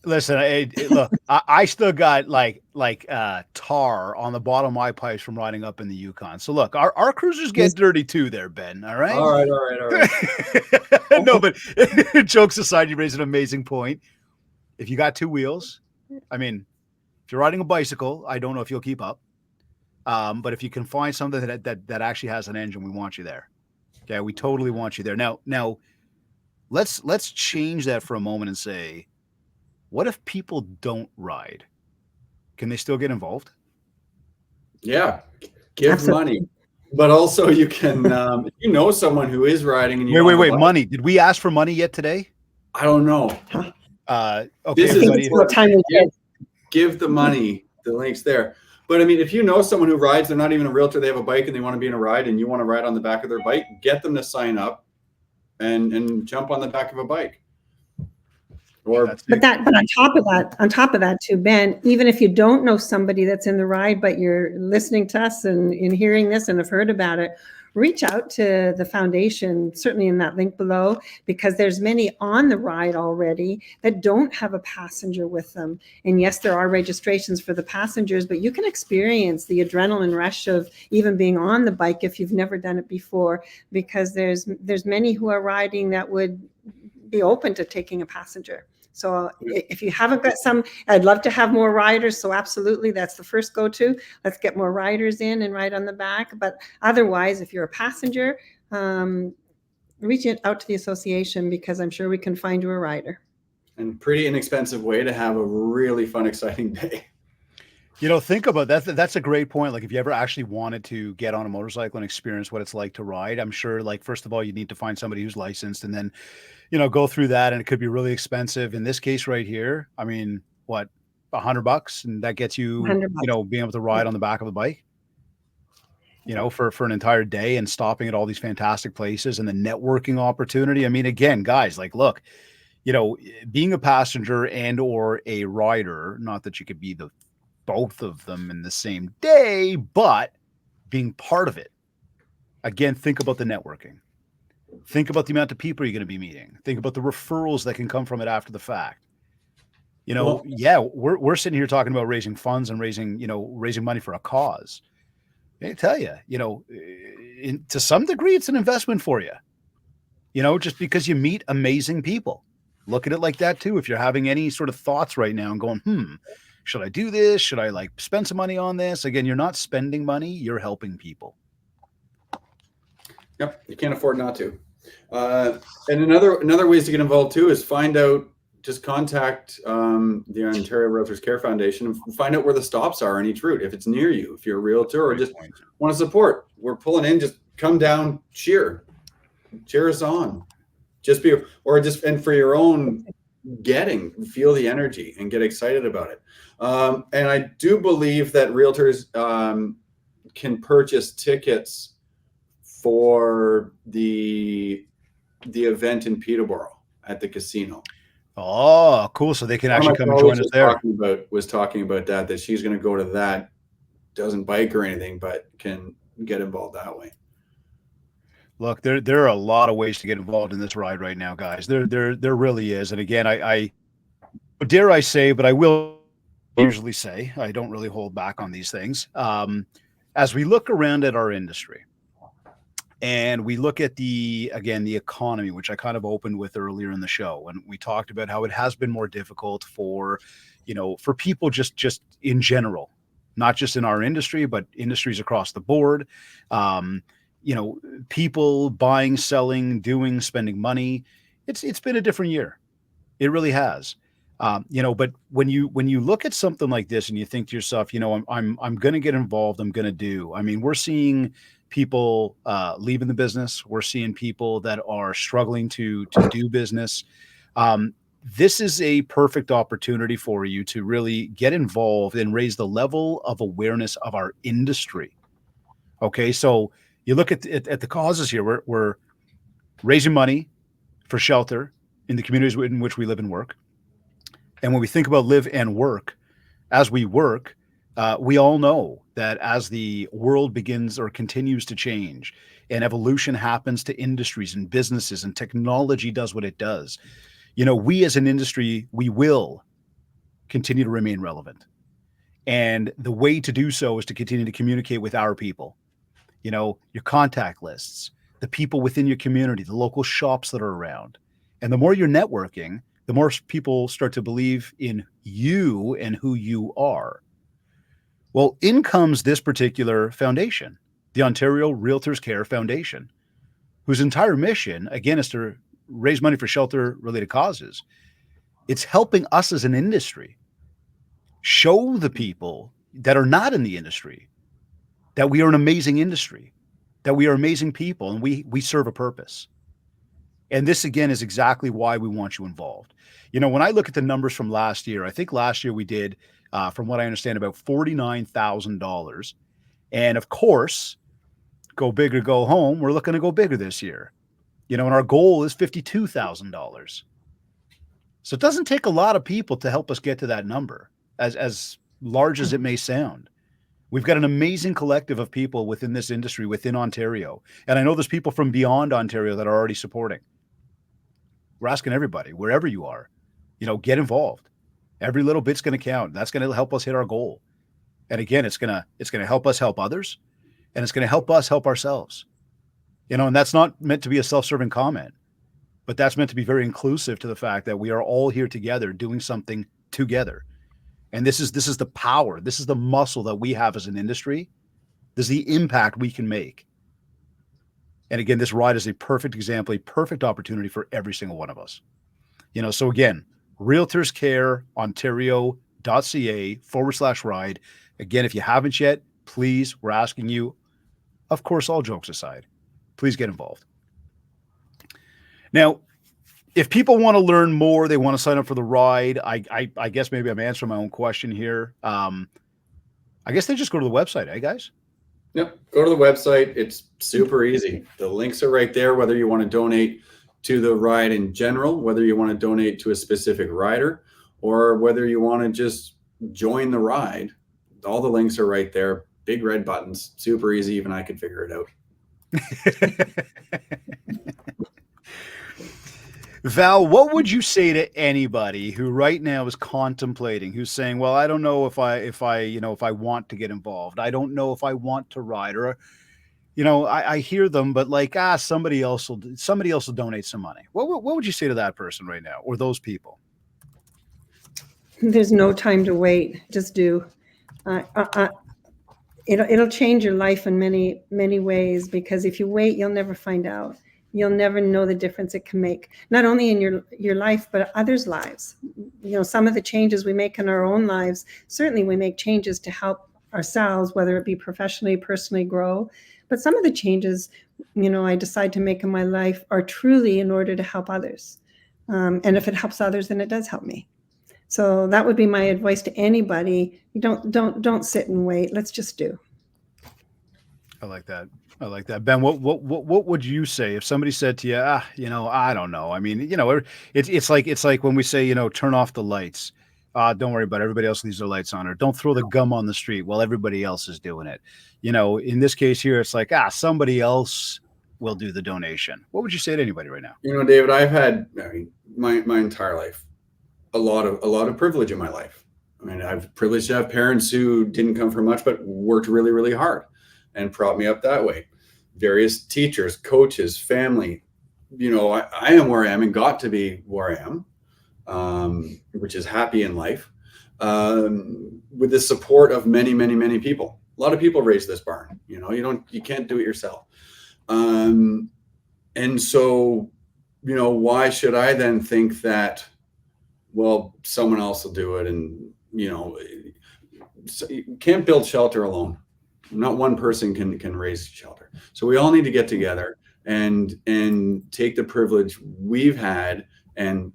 Listen, look, I still got like tar on the bottom of my pipes from riding up in the Yukon. So look, our cruisers get dirty too there, Ben. All right. All right. No, but jokes aside, you raise an amazing point. If you got 2 wheels, I mean, if you're riding a bicycle, I don't know if you'll keep up. But if you can find something that actually has an engine, we want you there. Okay, we totally want you there. Now, let's change that for a moment and say, what if people don't ride? Can they still get involved? Yeah, give money, but also you can, if someone who is riding and you wait, money. Did we ask for money yet today? I don't know. Okay, give the money. The link's there. But I mean, if you know someone who rides, they're not even a realtor, they have a bike and they want to be in a ride, and you want to ride on the back of their bike, get them to sign up and jump on the back of a bike. But on top of that too, Ben, even if you don't know somebody that's in the ride, but you're listening to us and hearing this and have heard about it, reach out to the foundation, certainly in that link below, because there's many on the ride already that don't have a passenger with them. And yes, there are registrations for the passengers, but you can experience the adrenaline rush of even being on the bike if you've never done it before, because there's many who are riding that would be open to taking a passenger. So if you haven't got some, I'd love to have more riders. So absolutely, that's the first go-to. Let's get more riders in and ride on the back. But otherwise, if you're a passenger, reach out to the association, because I'm sure we can find you a rider. And pretty inexpensive way to have a really fun, exciting day. Think about that. That's a great point. Like if you ever actually wanted to get on a motorcycle and experience what it's like to ride, I'm sure, like, first of all, you need to find somebody who's licensed, and then, go through that, and it could be really expensive. In this case right here, I mean, what, $100, and that gets you, being able to ride on the back of a bike, for an entire day, and stopping at all these fantastic places, and the networking opportunity. I mean, again, guys, like, look, being a passenger and or a rider, not that you could be both of them in the same day, but being part of it. Again, think about the networking. Think about the amount of people you're going to be meeting. Think about the referrals that can come from it after the fact. We're sitting here talking about raising funds and raising money for a cause. I tell you, to some degree, it's an investment for you. Just because you meet amazing people. Look at it like that too. If you're having any sort of thoughts right now and going, Should I do this? Should I like spend some money on this? Again, you're not spending money, you're helping people. Yep, you can't afford not to. And another ways to get involved too is just contact the Ontario Realtors Care Foundation and find out where the stops are on each route. If it's near you, if you're a realtor or just want to support, we're pulling in, just come down, cheer us on. And for your own feel the energy and get excited about it. And I do believe that realtors can purchase tickets for the event in Peterborough at the casino. Oh, cool. So they can actually come and join us there. Was talking about that she's going to go to that, doesn't bike or anything, but can get involved that way. Look, there are a lot of ways to get involved in this ride right now, guys. There really is. And again, I dare I say, but I will usually say, I don't really hold back on these things. As we look around at our industry, and we look at the economy, which I kind of opened with earlier in the show, and we talked about how it has been more difficult for people just in general, not just in our industry, but industries across the board. People buying, selling, spending money. It's been a different year. It really has. But when you look at something like this and you think to yourself, I'm going to get involved. I'm going to do. I mean, we're seeing people leaving the business. We're seeing people that are struggling to do business. This is a perfect opportunity for you to really get involved and raise the level of awareness of our industry. Okay, so you look at the causes here. We're raising money for shelter in the communities in which we live and work. And when we think about live and work, as we work, we all know that as the world begins or continues to change and evolution happens to industries and businesses and technology does what it does, we as an industry, we will continue to remain relevant. And the way to do so is to continue to communicate with our people, your contact lists, the people within your community, the local shops that are around. And the more you're networking, the more people start to believe in you and who you are. Well, in comes this particular foundation, the Ontario Realtors Care Foundation, whose entire mission, again, is to raise money for shelter-related causes. It's helping us as an industry show the people that are not in the industry that we are an amazing industry, that we are amazing people, and we serve a purpose. And this, again, is exactly why we want you involved. When I look at the numbers from last year, I think last year we did, from what I understand, about $49,000. And of course, go big or go home, we're looking to go bigger this year. And our goal is $52,000. So it doesn't take a lot of people to help us get to that number, as large as it may sound. We've got an amazing collective of people within this industry, within Ontario. And I know there's people from beyond Ontario that are already supporting. We're asking everybody, wherever you are, get involved. Every little bit's going to count. That's going to help us hit our goal. And again, it's going to help us help others, and it's going to help us help ourselves. And that's not meant to be a self-serving comment, but that's meant to be very inclusive to the fact that we are all here together doing something together. And this is the power. This is the muscle that we have as an industry. This is the impact we can make. And again, this ride is a perfect example, a perfect opportunity for every single one of us. So again, realtorscareontario.ca/ride. Again, if you haven't yet, please, we're asking you, of course, all jokes aside, please get involved. Now, if people want to learn more, they want to sign up for the ride, I guess maybe I'm answering my own question here. I guess they just go to the website, guys? Yep. Go to the website. It's super easy. The links are right there, whether you want to donate to the ride in general, whether you want to donate to a specific rider, or whether you want to just join the ride. All the links are right there. Big red buttons. Super easy. Even I could figure it out. Val, what would you say to anybody who right now is contemplating, who's saying, well, I don't know if I want to get involved. I don't know if I want to ride, or, I hear them, but like, somebody else will donate some money. What would you say to that person right now, or those people? There's no time to wait. Just do. Uh, uh, uh, it'll change your life in many, many ways, because if you wait, you'll never find out. You'll never know the difference it can make, not only in your life, but others' lives. Some of the changes we make in our own lives, certainly we make changes to help ourselves, whether it be professionally, personally grow. But some of the changes, I decide to make in my life are truly in order to help others. And if it helps others, then it does help me. So that would be my advice to anybody. You don't sit and wait. Let's just do. I like that. I like that. Ben, what would you say if somebody said to you, I don't know. I mean, it's like when we say, turn off the lights. Don't worry about it. Everybody else leaves their lights on, or don't throw the gum on the street while everybody else is doing it. In this case here, it's like, somebody else will do the donation. What would you say to anybody right now? David, I've had, my entire life, a lot of privilege in my life. I mean, I've privileged to have parents who didn't come from much, but worked really, really hard and brought me up that way. Various teachers, coaches, family. I am where I am and got to be where I am, which is happy in life, with the support of many, many, many people. A lot of people raise this barn. You can't do it yourself. And so, why should I then think that, well, someone else will do it? And, so you can't build shelter alone. Not one person can raise shelter. So we all need to get together and take the privilege we've had and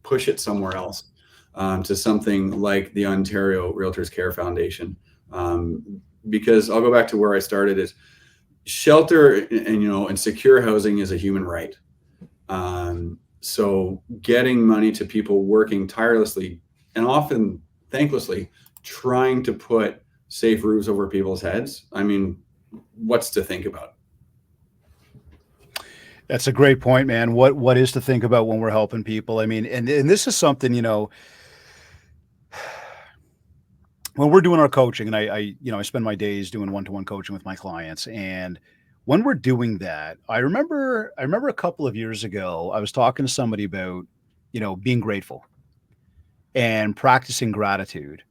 push it somewhere else, to something like the Ontario Realtors Care Foundation. Because I'll go back to where I started, is shelter and secure housing is a human right. So getting money to people working tirelessly and often thanklessly trying to put safe roofs over people's heads. I mean, what's to think about? That's a great point, man. What is to think about when we're helping people? I mean, and this is something, when we're doing our coaching, and I spend my days doing one-to-one coaching with my clients. And when we're doing that, I remember a couple of years ago, I was talking to somebody about, being grateful and practicing gratitude.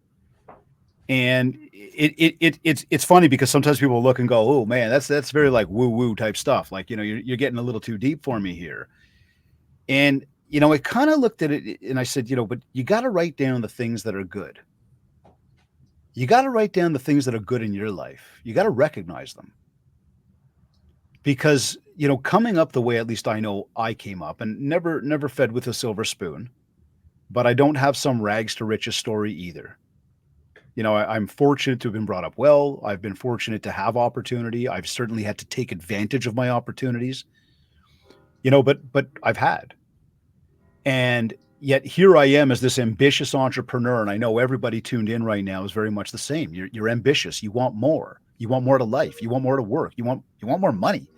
And it's funny because sometimes people look and go, oh man, that's very like woo woo type stuff. Like, you're getting a little too deep for me here. And, I kind of looked at it and I said, but you got to write down the things that are good. You got to write down the things that are good in your life. You got to recognize them. Because, coming up the way, at least I know I came up, and never fed with a silver spoon, but I don't have some rags to riches story either. I'm fortunate to have been brought up well. I've been fortunate to have opportunity. I've certainly had to take advantage of my opportunities, but I've had. And yet here I am as this ambitious entrepreneur. And I know everybody tuned in right now is very much the same. You're ambitious. You want more. You want more to life. You want more to work. You want more money.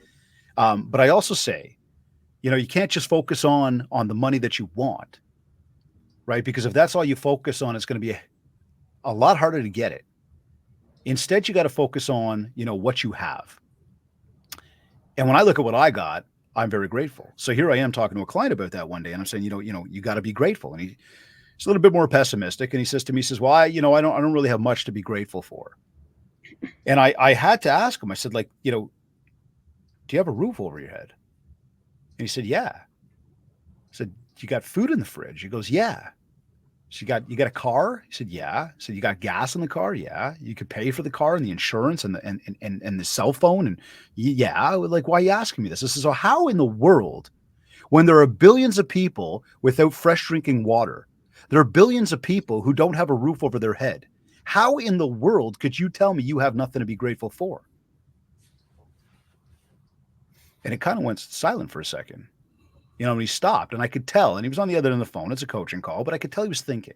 But I also say, you can't just focus on the money that you want, right? Because if that's all you focus on, it's going to be a lot harder to get it. Instead, you got to focus on, what you have. And when I look at what I got, I'm very grateful. So here I am talking to a client about that one day, and I'm saying, you got to be grateful. And he's a little bit more pessimistic, and he says to me, well, I don't really have much to be grateful for. And I had to ask him. I said, like, do you have a roof over your head? And he said, yeah. I said, you got food in the fridge? He goes, yeah. So you got a car? He said, yeah. So you got gas in the car? Yeah. You could pay for the car and the insurance and the cell phone. And yeah, like, why are you asking me this? This is how in the world, when there are billions of people without fresh drinking water, there are billions of people who don't have a roof over their head. How in the world could you tell me you have nothing to be grateful for? And it kind of went silent for a second. And he stopped, and I could tell, and he was on the other end of the phone. It's a coaching call, but I could tell he was thinking.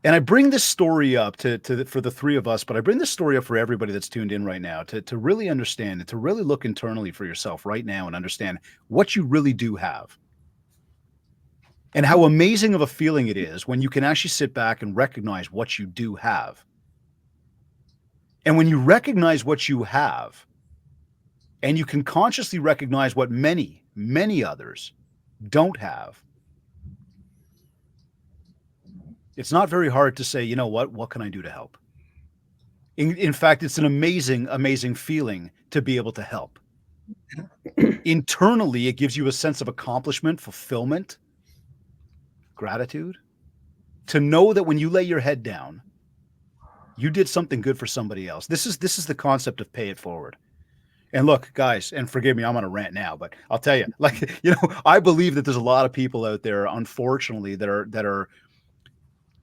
And I bring this story up for the three of us, but I bring this story up for everybody that's tuned in right now to really understand and to really look internally for yourself right now and understand what you really do have. And how amazing of a feeling it is when you can actually sit back and recognize what you do have. And when you recognize what you have, and you can consciously recognize what many, many others don't have, It's not very hard to say, you know what can I do to help? In fact, it's an amazing, amazing feeling to be able to help. Internally, it gives you a sense of accomplishment, fulfillment, gratitude, to know that when you lay your head down, you did something good for somebody else. This is the concept of pay it forward. And look, guys, and forgive me, I'm on a rant now, but I'll tell you, like, I believe that there's a lot of people out there, unfortunately, that are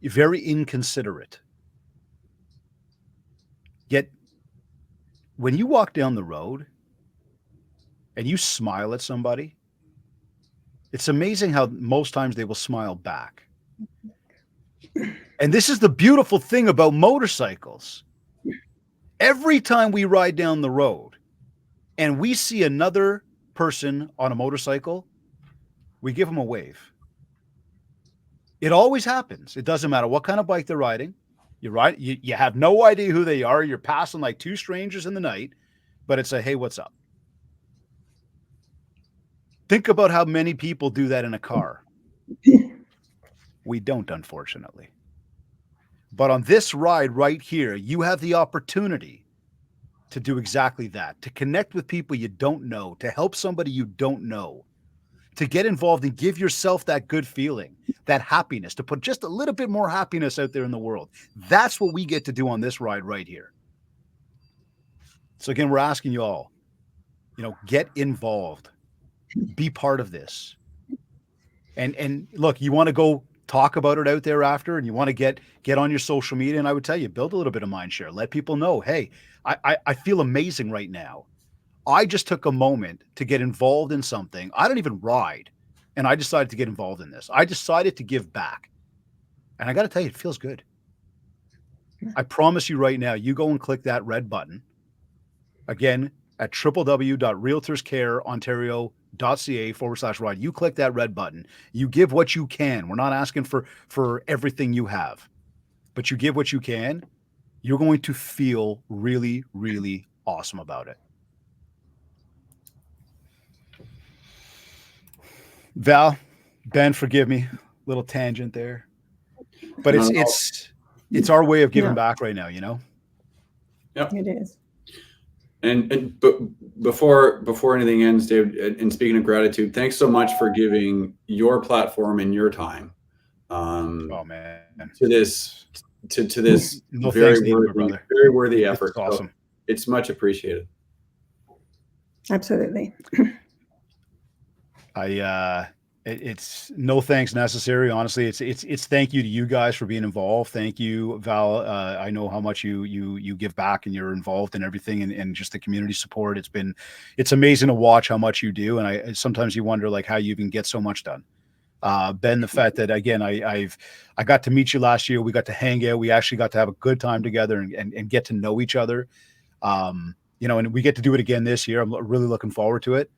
very inconsiderate. Yet when you walk down the road and you smile at somebody, it's amazing how most times they will smile back. And this is the beautiful thing about motorcycles. Every time we ride down the road and we see another person on a motorcycle, we give them a wave. It always happens. It doesn't matter what kind of bike they're riding. You have no idea who they are. You're passing like two strangers in the night, but it's a, hey, what's up? Think about how many people do that in a car. We don't, unfortunately. But on this ride right here, you have the opportunity to do exactly that, to connect with people you don't know, to help somebody you don't know, to get involved and give yourself that good feeling, that happiness, to put just a little bit more happiness out there in the world. That's what we get to do on this ride right here. So again, we're asking you all, get involved, be part of this. And look, you want to go talk about it out there after, and you want to get on your social media. And I would tell you, build a little bit of MindShare. Let people know, hey, I feel amazing right now. I just took a moment to get involved in something. I don't even ride, and I decided to get involved in this. I decided to give back. And I got to tell you, it feels good. I promise you right now, you go and click that red button. Again, at www.realtorscareontario.ca/ride. You click that red button. You give what you can. We're not asking for everything you have, but you give what you can. You're going to feel really, really awesome about it. Val, Ben, forgive me, little tangent there, but it's our way of giving back right now, Yep. It is. But before anything ends, David, and speaking of gratitude, thanks so much for giving your platform and your time oh man, to this no very worthy It's effort. awesome. So it's much appreciated. Absolutely. It's no thanks necessary. Honestly, it's thank you to you guys for being involved. Thank you, Val. I know how much you give back, and you're involved in everything, and just the community support. It's amazing to watch how much you do. And sometimes you wonder like how you even get so much done. Ben, the fact that again, I got to meet you last year. We got to hang out. We actually got to have a good time together and get to know each other. And we get to do it again this year. I'm really looking forward to it.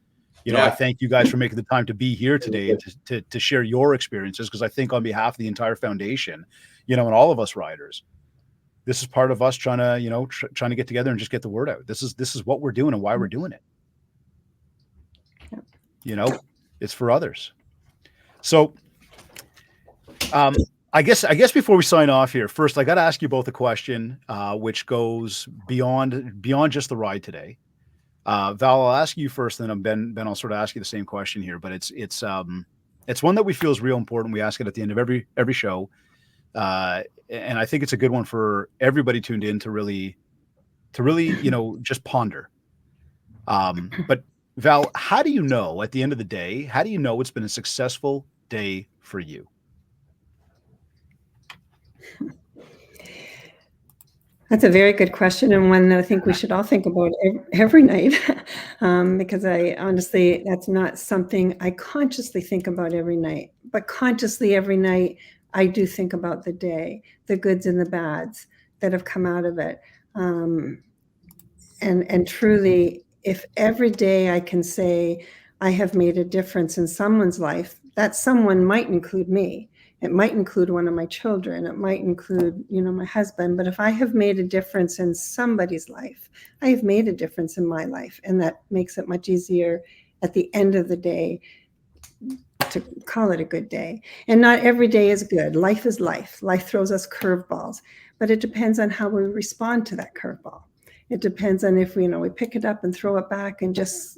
I thank you guys for making the time to be here today and to share your experiences, because I think on behalf of the entire foundation, and all of us riders, this is part of us trying to, trying to get together and just get the word out. This is what we're doing and why we're doing it. It's for others. So, I guess before we sign off here, first I got to ask you both a question, which goes beyond just the ride today. Val, I'll ask you first, then Ben, I'll sort of ask you the same question here, but it's one that we feel is real important. We ask it at the end of every show. And I think it's a good one for everybody tuned in to really, just ponder. But Val, how do you know at the end of the day, how do you know it's been a successful day for you? That's a very good question, and one that I think we should all think about every night, because honestly, that's not something I consciously think about every night. But consciously every night, I do think about the day, the goods and the bads that have come out of it. And truly, if every day I can say I have made a difference in someone's life, that someone might include me. It might include one of my children. It might include, my husband. But if I have made a difference in somebody's life, I have made a difference in my life. And that makes it much easier at the end of the day to call it a good day. And not every day is good. Life is life. Life throws us curveballs, but it depends on how we respond to that curveball. It depends on if we pick it up and throw it back and just,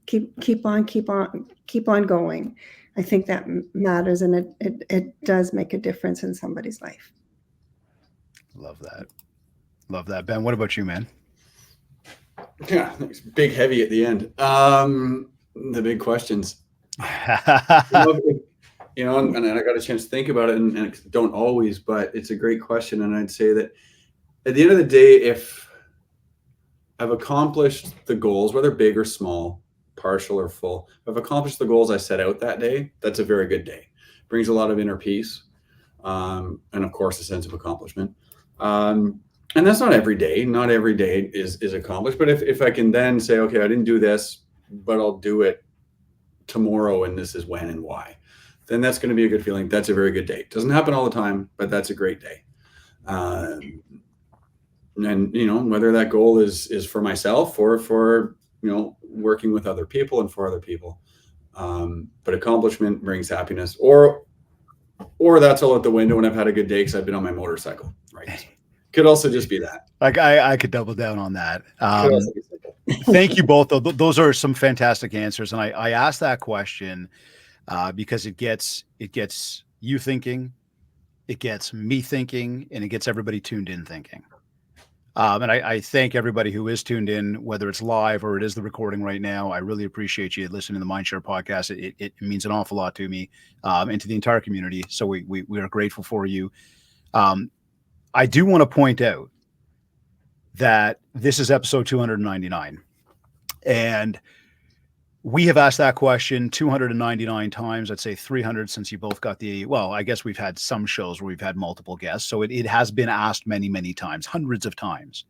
keep on going. I think that matters, and it does make a difference in somebody's life. Love that. Ben, what about you, man? Yeah, it's big, heavy at the end. The big questions. And I got a chance to think about it, and don't always, but it's a great question. And I'd say that at the end of the day, if I've accomplished the goals, whether big or small, partial or full, if I've accomplished the goals I set out that day, that's a very good day. Brings a lot of inner peace, and of course, a sense of accomplishment. And that's not every day. Not every day is accomplished. But if I can then say, okay, I didn't do this, but I'll do it tomorrow, and this is when and why, then that's going to be a good feeling. That's a very good day. It doesn't happen all the time, but that's a great day. And whether that goal is for myself or for working with other people and for other people, but accomplishment brings happiness, or that's all out the window and I've had a good day because I've been on my motorcycle, right? Could also just be that. Like I could double down on that. Thank you both. Those are some fantastic answers. And I asked that question because it gets you thinking, it gets me thinking, and it gets everybody tuned in thinking. And I thank everybody who is tuned in, whether it's live or it is the recording right now. I really appreciate you listening to the MindShare podcast. It means an awful lot to me and to the entire community. So we are grateful for you. I do want to point out that this is episode 299, and we have asked that question 299 times. I'd say 300 since you both got I guess we've had some shows where we've had multiple guests. So it has been asked many, many times, hundreds of times.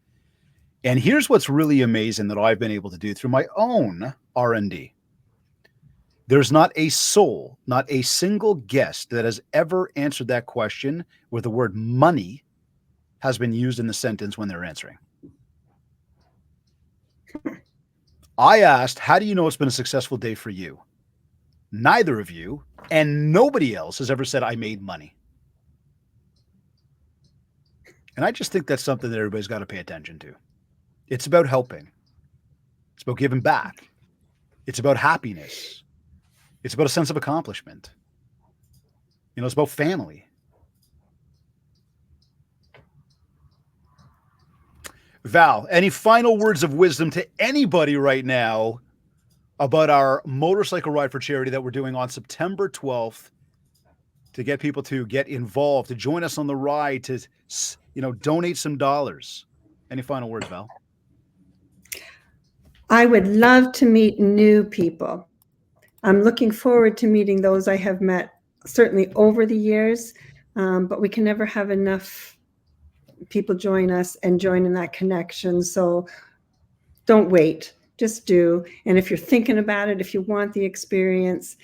And here's what's really amazing that I've been able to do through my own R&D. There's not a soul, not a single guest that has ever answered that question where the word money has been used in the sentence when they're answering. I asked, how do you know it's been a successful day for you? Neither of you and nobody else has ever said, I made money. And I just think that's something that everybody's got to pay attention to. It's about helping. It's about giving back. It's about happiness. It's about a sense of accomplishment. It's about family. Val, any final words of wisdom to anybody right now about our motorcycle ride for charity that we're doing on September 12th to get people to get involved, to join us on the ride, to, donate some dollars? Any final words, Val? I would love to meet new people. I'm looking forward to meeting those I have met certainly over the years, but we can never have enough people join us and join in that connection. So don't wait, just do. And if you're thinking about it, if you want the experience,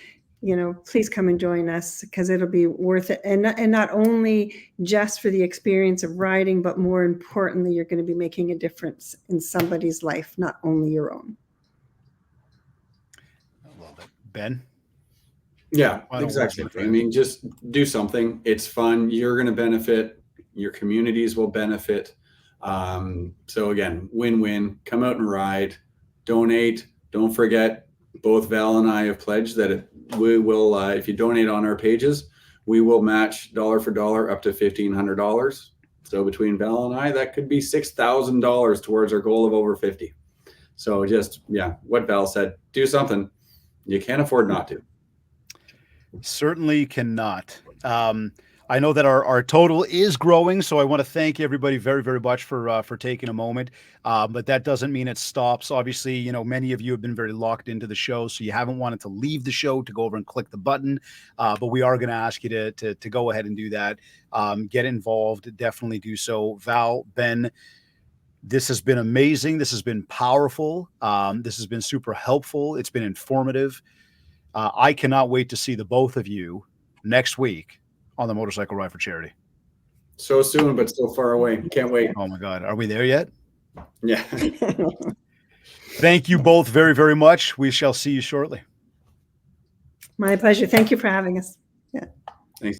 please come and join us, because it'll be worth it. And not only just for the experience of riding, but more importantly, you're going to be making a difference in somebody's life, not only your own. I love it. Ben? Yeah, exactly. I mean, just do something. It's fun. You're going to benefit. Your communities will benefit. So again, win-win. Come out and ride, donate. Don't forget, both Val and I have pledged that we will, if you donate on our pages, we will match dollar for dollar up to $1,500. So between Val and I, that could be $6,000 towards our goal of over 50. So just, what Val said, do something. You can't afford not to. Certainly cannot. I know that our total is growing, so I want to thank everybody very, very much for taking a moment. But that doesn't mean it stops. Obviously, many of you have been very locked into the show, so you haven't wanted to leave the show to go over and click the button. But we are going to ask you to go ahead and do that. Get involved. Definitely do so. Val, Ben, this has been amazing. This has been powerful. This has been super helpful. It's been informative. I cannot wait to see the both of you next week on the motorcycle ride for charity. So soon, but still far away. Can't wait. Oh my God. Are we there yet? Yeah. Thank you both very, very much. We shall see you shortly. My pleasure. Thank you for having us. Yeah. Thanks.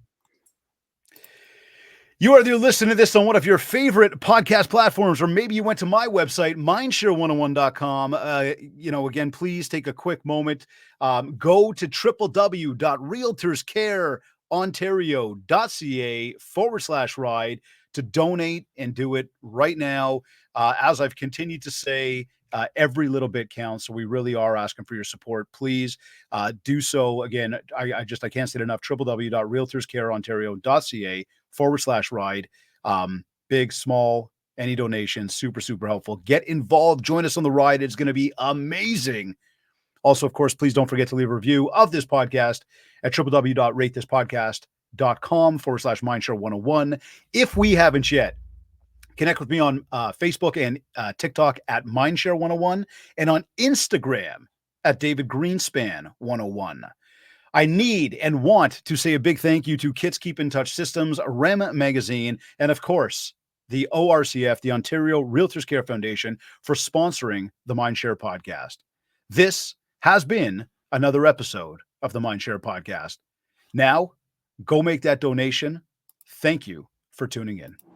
You are either listening to this on one of your favorite podcast platforms, or maybe you went to my website, mindshare101.com. Again, please take a quick moment. Go to www.realtorscareontario.ca/ride to donate, and do it right now. As I've continued to say, every little bit counts. So we really are asking for your support. Please do so. Again, I can't say it enough. www.realtorscareontario.ca/ride. Big, small, any donation, super, super helpful. Get involved. Join us on the ride. It's going to be amazing. Also, of course, please don't forget to leave a review of this podcast at www.ratethispodcast.com/mindshare101. If we haven't yet, connect with me on Facebook and TikTok at MindShare101, and on Instagram at David Greenspan101. I need and want to say a big thank you to Kits Keep in Touch Systems, REM Magazine, and of course, the ORCF, the Ontario Realtors Care Foundation, for sponsoring the MindShare podcast. This has been another episode of the MindShare podcast. Now, go make that donation. Thank you for tuning in.